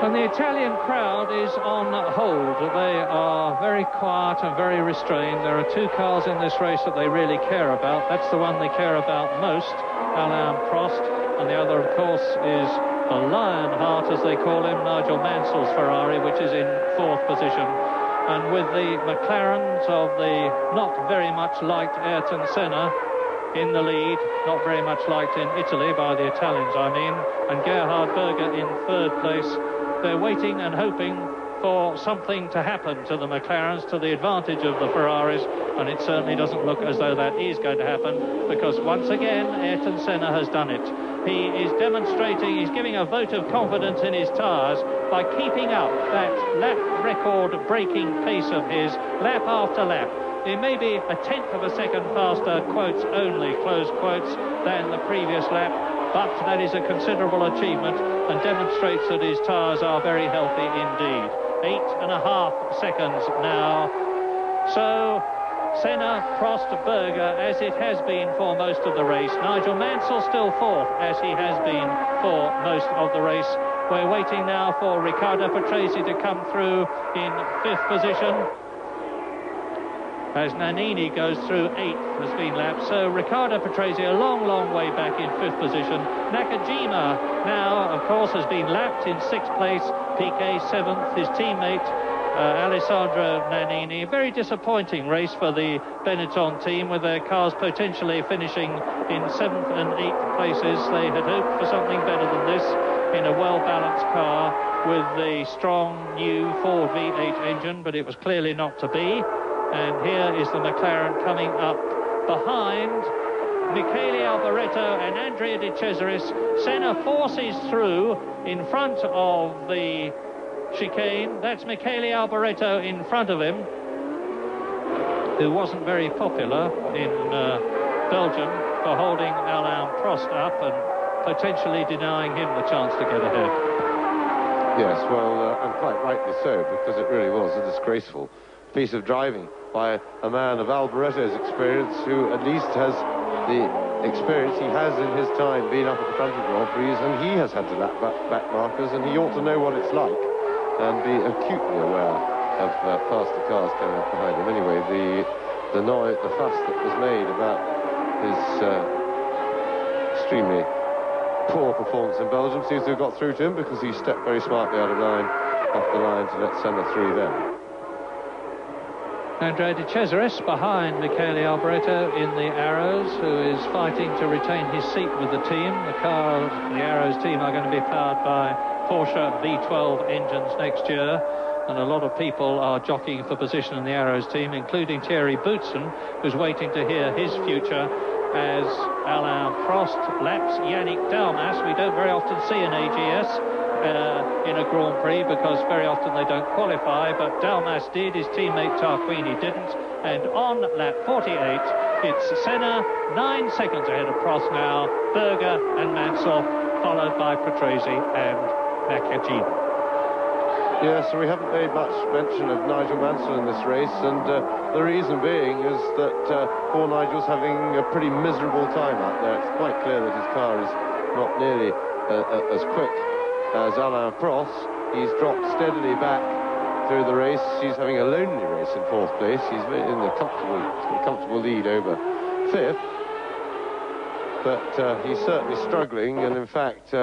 And the Italian crowd is on hold. They are very quiet and very restrained. There are 2 cars in this race that they really care about. That's the one they care about most, Alain Prost. And the other, of course, is the Lionheart, as they call him, Nigel Mansell's Ferrari, which is in 4th position. And with the McLarens of the not very much liked Ayrton Senna in the lead, not very much liked in Italy by the Italians, I mean, and Gerhard Berger in 3rd place. They're waiting and hoping for something to happen to the McLarens to the advantage of the Ferraris, and it certainly doesn't look as though that is going to happen, because once again Ayrton Senna has done it. He is demonstrating, he's giving a vote of confidence in his tyres by keeping up that lap record breaking pace of his lap after lap. It may be a tenth of a second faster, quotes only, close quotes, than the previous lap, but that is a considerable achievement and demonstrates that his tyres are very healthy indeed. 8.5 seconds now. So Senna, Prost, Berger, as it has been for most of the race. Nigel Mansell still fourth, as he has been for most of the race. We're waiting now for Riccardo Patrese to come through in 5th position, as Nannini goes through 8th, has been lapped. So Riccardo Patrese a long, long way back in 5th position. Nakajima now, of course, has been lapped in 6th place. Piquet 7th, his teammate Alessandro Nannini. Very disappointing race for the Benetton team, with their cars potentially finishing in 7th and 8th places. They had hoped for something better than this in a well-balanced car with the strong new Ford V8 engine, but it was clearly not to be. And here is the McLaren coming up behind Michele Alboreto and Andrea De Cesaris. Senna forces through in front of the chicane. That's Michele Alboreto in front of him, who wasn't very popular in Belgium for holding Alain Prost up and potentially denying him the chance to get ahead. Yes, well, and quite rightly so, because it really was a disgraceful piece of driving by a man of Alboreto's experience, who at least has the experience he has in his time been up at the front of Grand Prix, and he has had to lap back markers, and he ought to know what it's like and be acutely aware of faster cars coming up behind him. Anyway, the fuss that was made about his extremely poor performance in Belgium seems to have got through to him, because he stepped very smartly off the line to let Senna through then. Andrea De Cesaris behind Michele Alboreto in the Arrows, who is fighting to retain his seat with the team. The Arrows team are going to be powered by Porsche V12 engines next year, and a lot of people are jockeying for position in the Arrows team, including Thierry Boutsen, who's waiting to hear his future as Alain Prost laps Yannick Dalmas. We don't very often see an AGS in a Grand Prix, because very often they don't qualify, but Dalmas did, his teammate Tarquini didn't. And on lap 48, it's Senna 9 seconds ahead of Prost now, Berger and Mansell, followed by Patrese and Nakajima. Yes, we haven't made much mention of Nigel Mansell in this race, and the reason being is that poor Nigel's having a pretty miserable time out there. It's quite clear that his car is not nearly as quick as Alain Prost. He's dropped steadily back through the race. He's having a lonely race in 4th place. He's in a comfortable lead over 5th, but he's certainly struggling. And in fact,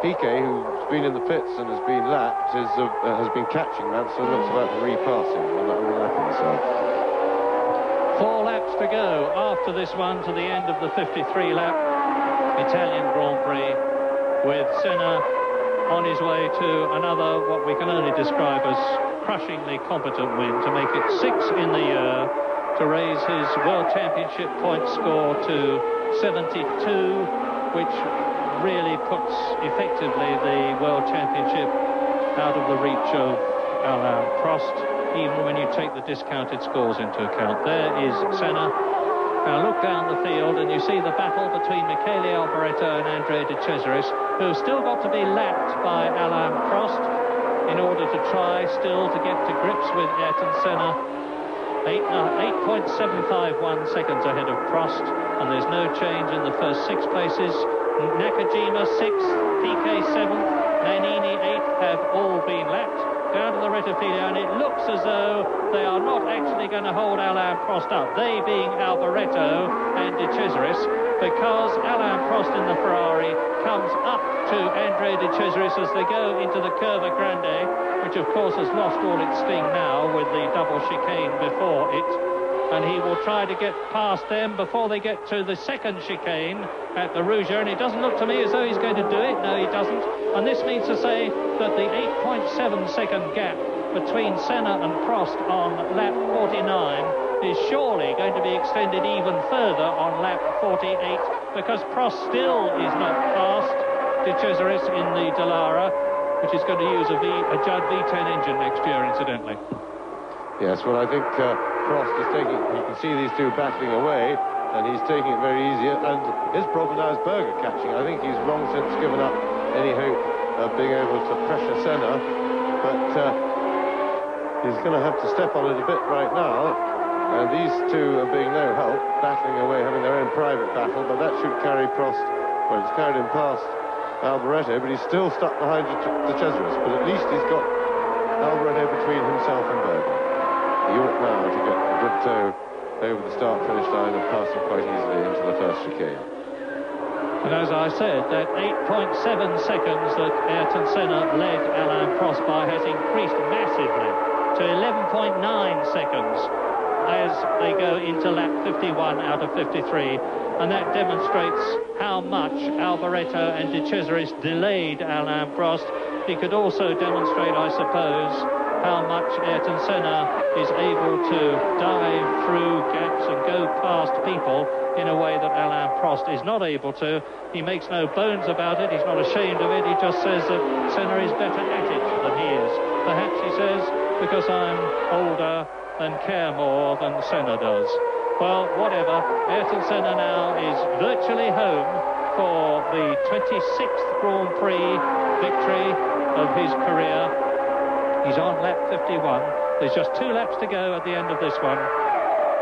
Piquet, who's been in the pits and has been lapped, has been catching Mansell and looks about to repass him on lapping himself. 4 laps to go after this one to the end of the 53-lap Italian Grand Prix, with Senna on his way to another, what we can only describe as crushingly competent win, to make it 6 in the year, to raise his World Championship point score to 72, which really puts effectively the World Championship out of the reach of Alain Prost, even when you take the discounted scores into account. There is Senna. Now look down the field and you see the battle between Michele Alboreto and Andrea De Cesaris, who've still got to be lapped by Alain Prost in order to try still to get to grips with Ayrton Senna. 8.751 seconds ahead of Prost, and there's no change in the first 6 places. Nakajima 6th, Piquet 7th, Nannini 8th have all been lapped. Down to the Rettifilo, and it looks as though they are not actually going to hold Alain Prost up, they being Alboreto and De Cesaris, because Alain Prost in the Ferrari comes up to Andrea De Cesaris as they go into the Curva Grande, which of course has lost all its sting now with the double chicane before it, and he will try to get past them before they get to the second chicane at the Rouge, and it doesn't look to me as though he's going to do it. No, he doesn't. And this means to say that the 8.7 second gap between Senna and Prost on lap 49 is surely going to be extended even further on lap 48, because Prost still is not past De Cesaris in the Dallara, which is going to use a Judd V10 engine next year, incidentally. Yes, well, I think Prost is taking, you can see these two battling away, and he's taking it very easy, and his problem now is Berger catching. I think he's long since given up any hope of being able to pressure Senna, but he's going to have to step on it a bit right now, and these two are being no help, battling away, having their own private battle, but that should carry Prost, well, it's carried him past Alboreto, but he's still stuck behind the Cesaris, but at least he's got Alboreto between himself and Berger. He ought now to get a good tow over the start-finish line and pass him quite easily into the first chicane. And as I said, that 8.7 seconds that Ayrton Senna led Alain Prost by has increased massively to 11.9 seconds as they go into lap 51 out of 53. And that demonstrates how much Alboreto and De Cesaris delayed Alain Prost. He could also demonstrate, I suppose, how much Ayrton Senna is able to dive through gaps and go past people in a way that Alain Prost is not able to. He makes no bones about it, he's not ashamed of it, he just says that Senna is better at it than he is. Perhaps, he says, because I'm older and care more than Senna does. Well, whatever, Ayrton Senna now is virtually home for the 26th Grand Prix victory of his career. He's on lap 51. There's just 2 laps to go at the end of this one.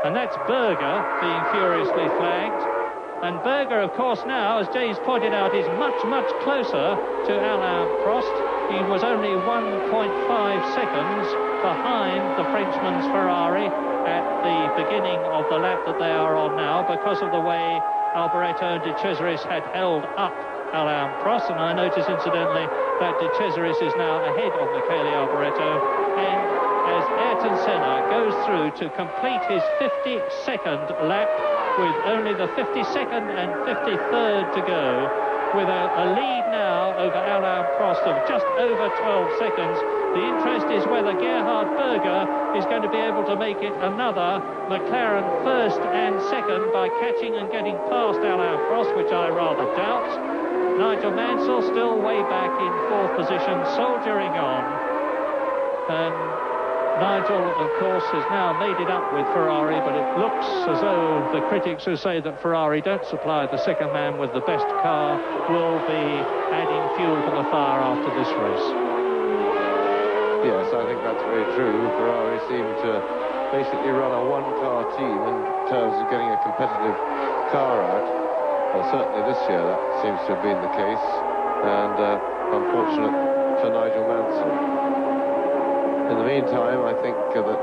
And that's Berger being furiously flagged. And Berger, of course, now, as James pointed out, is much, much closer to Alain Prost. He was only 1.5 seconds behind the Frenchman's Ferrari at the beginning of the lap that they are on now, because of the way Alboreto and De Cesaris had held up Alain Prost. And I notice, incidentally, that De Cesaris is now ahead of Michele Alboreto, and as Ayrton Senna goes through to complete his 52nd lap with only the 52nd and 53rd to go, with a lead now over Alain Prost of just over 12 seconds. The interest is whether Gerhard Berger is going to be able to make it another McLaren first and second by catching and getting past Alain Prost, which I rather doubt. Nigel Mansell still way back in 4th position, soldiering on. And Nigel, of course, has now made it up with Ferrari, but it looks as though the critics who say that Ferrari don't supply the second man with the best car will be adding fuel to the fire after this race. Yes, I think that's very true. Ferrari seem to basically run a one-car team in terms of getting a competitive car out. Well, certainly this year that seems to have been the case, and unfortunate for Nigel Mansell. In the meantime, I think that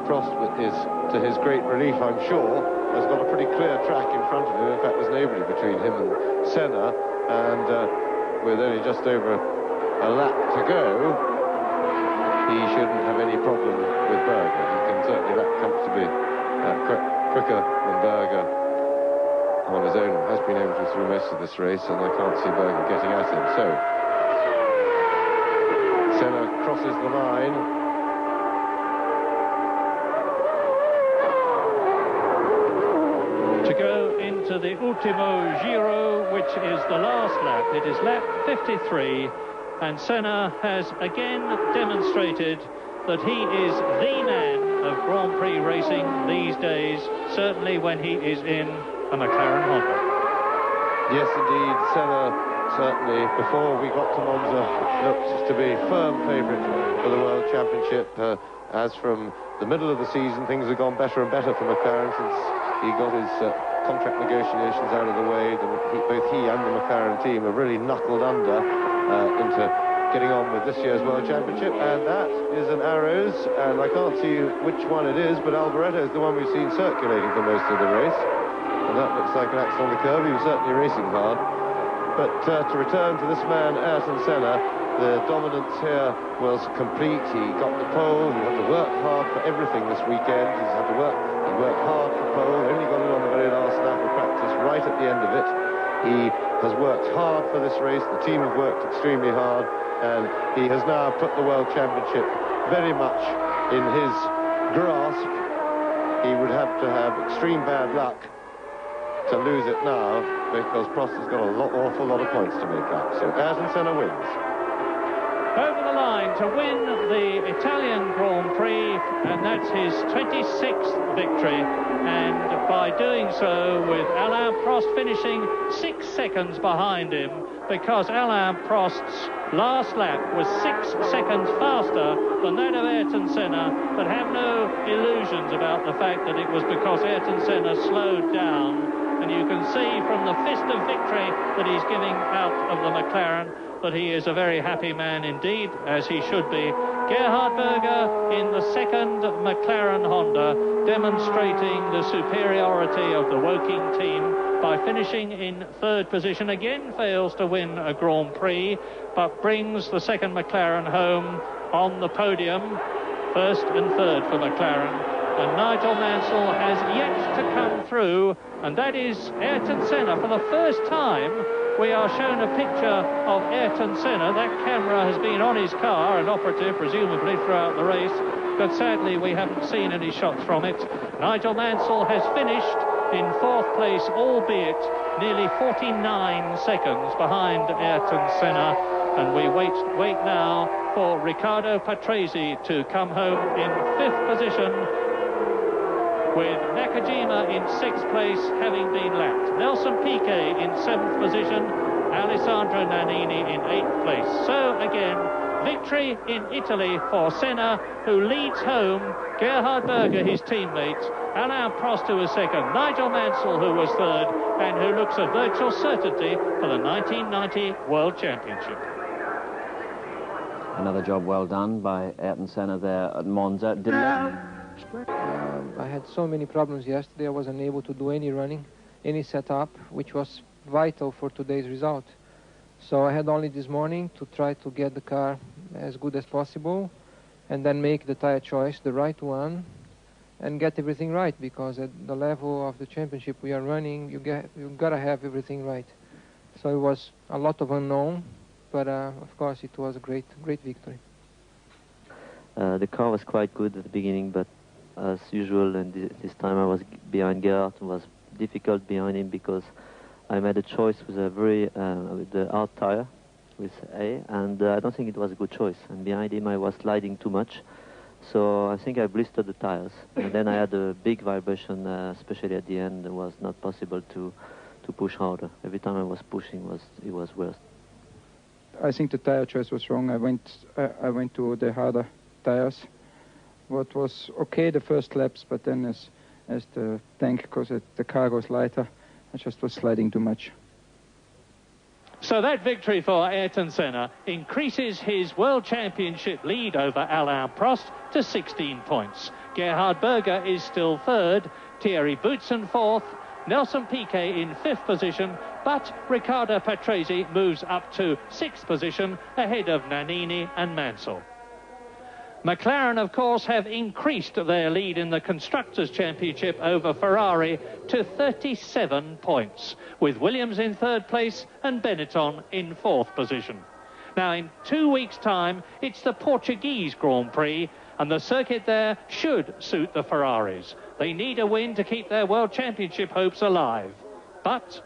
Prost is, to his great relief, I'm sure, has got a pretty clear track in front of him. In fact, there's nobody between him and Senna, and with only just over a lap to go, he shouldn't have any problem with Berger. He can certainly lap comfortably quicker than Berger on his own, has been able to through most of this race, and I can't see Berger getting at him. So Senna crosses the line. To go into the Ultimo Giro, which is the last lap. It is lap 53, and Senna has again demonstrated that he is the man of Grand Prix racing these days, certainly when he is in a McLaren Honda. Yes, indeed, Senna certainly, before we got to Monza, looks to be firm favourite for the World Championship. As from the middle of the season, things have gone better and better for McLaren since he got his contract negotiations out of the way. Both he and the McLaren team have really knuckled under into getting on with this year's World Championship, and that is an Arrows, and I can't see which one it is, but Alboreto is the one we've seen circulating for most of the race, and that looks like an accident on the curve. He was certainly racing hard. But to return to this man, Ayrton Senna, the dominance here was complete. He got the pole. He had to work hard for everything this weekend. He worked hard for pole, only got it on the very last lap of practice, right at the end of it. He has worked hard for this race. The team have worked extremely hard, and he has now put the World Championship very much in his grasp. He would have to have extreme bad luck to lose it now, because Prost has got an awful lot of points to make up. So Ayrton Senna wins. over the line to win the Italian Grand Prix, and that's his 26th victory. And by doing so, with Alain Prost finishing 6 seconds behind him, because Alain Prost's last lap was 6 seconds faster than that of Ayrton Senna, but have no illusions about the fact that it was because Ayrton Senna slowed down. And you can see from the fist of victory that he's giving out of the McLaren that he is a very happy man indeed, as he should be. Gerhard Berger in the second McLaren Honda, demonstrating the superiority of the Woking team by finishing in third position. Again fails to win a Grand Prix, but brings the second McLaren home on the podium, first and third for McLaren. And Nigel Mansell has yet to come through, and that is Ayrton Senna. For the first time, we are shown a picture of Ayrton Senna. That camera has been on his car, an operative presumably throughout the race, but sadly we haven't seen any shots from it. Nigel Mansell has finished in fourth place, albeit nearly 49 seconds behind Ayrton Senna, and we wait now for Riccardo Patrese to come home in fifth position, with Nakajima in sixth place, having been lapped. Nelson Piquet in seventh position, Alessandro Nannini in eighth place. So again, victory in Italy for Senna, who leads home, Gerhard Berger, his teammate, Alain Prost, who was second, Nigel Mansell, who was third, and who looks a virtual certainty for the 1990 World Championship. Another job well done by Ayrton Senna there at Monza. I had so many problems yesterday. I wasn't able to do any running, any setup, which was vital for today's result. So I had only this morning to try to get the car as good as possible and then make the tire choice, the right one, and get everything right, because at the level of the championship we are running, you gotta have everything right. So it was a lot of unknown, but of course it was a great victory. The car was quite good at the beginning, but as usual, and this time I was behind Gerhard. It was difficult behind him because I made a choice with a with the hard tire, with A, and I don't think it was a good choice. And behind him I was sliding too much, so I think I blistered the tires. And then I had a big vibration, especially at the end. It was not possible to push harder. Every time I was pushing, it was worse. I think the tire choice was wrong. I went to the harder tires. What was okay the first laps, but then as the tank, because the car goes lighter, I just was sliding too much. So that victory for Ayrton Senna increases his World Championship lead over Alain Prost to 16 points. Gerhard Berger is still third, Thierry Boutsen fourth, Nelson Piquet in fifth position, but Riccardo Patrese moves up to sixth position ahead of Nannini and Mansell. McLaren, of course, have increased their lead in the Constructors' Championship over Ferrari to 37 points, with Williams in third place and Benetton in fourth position. Now, in 2 weeks' time, it's the Portuguese Grand Prix, and the circuit there should suit the Ferraris. They need a win to keep their World Championship hopes alive. But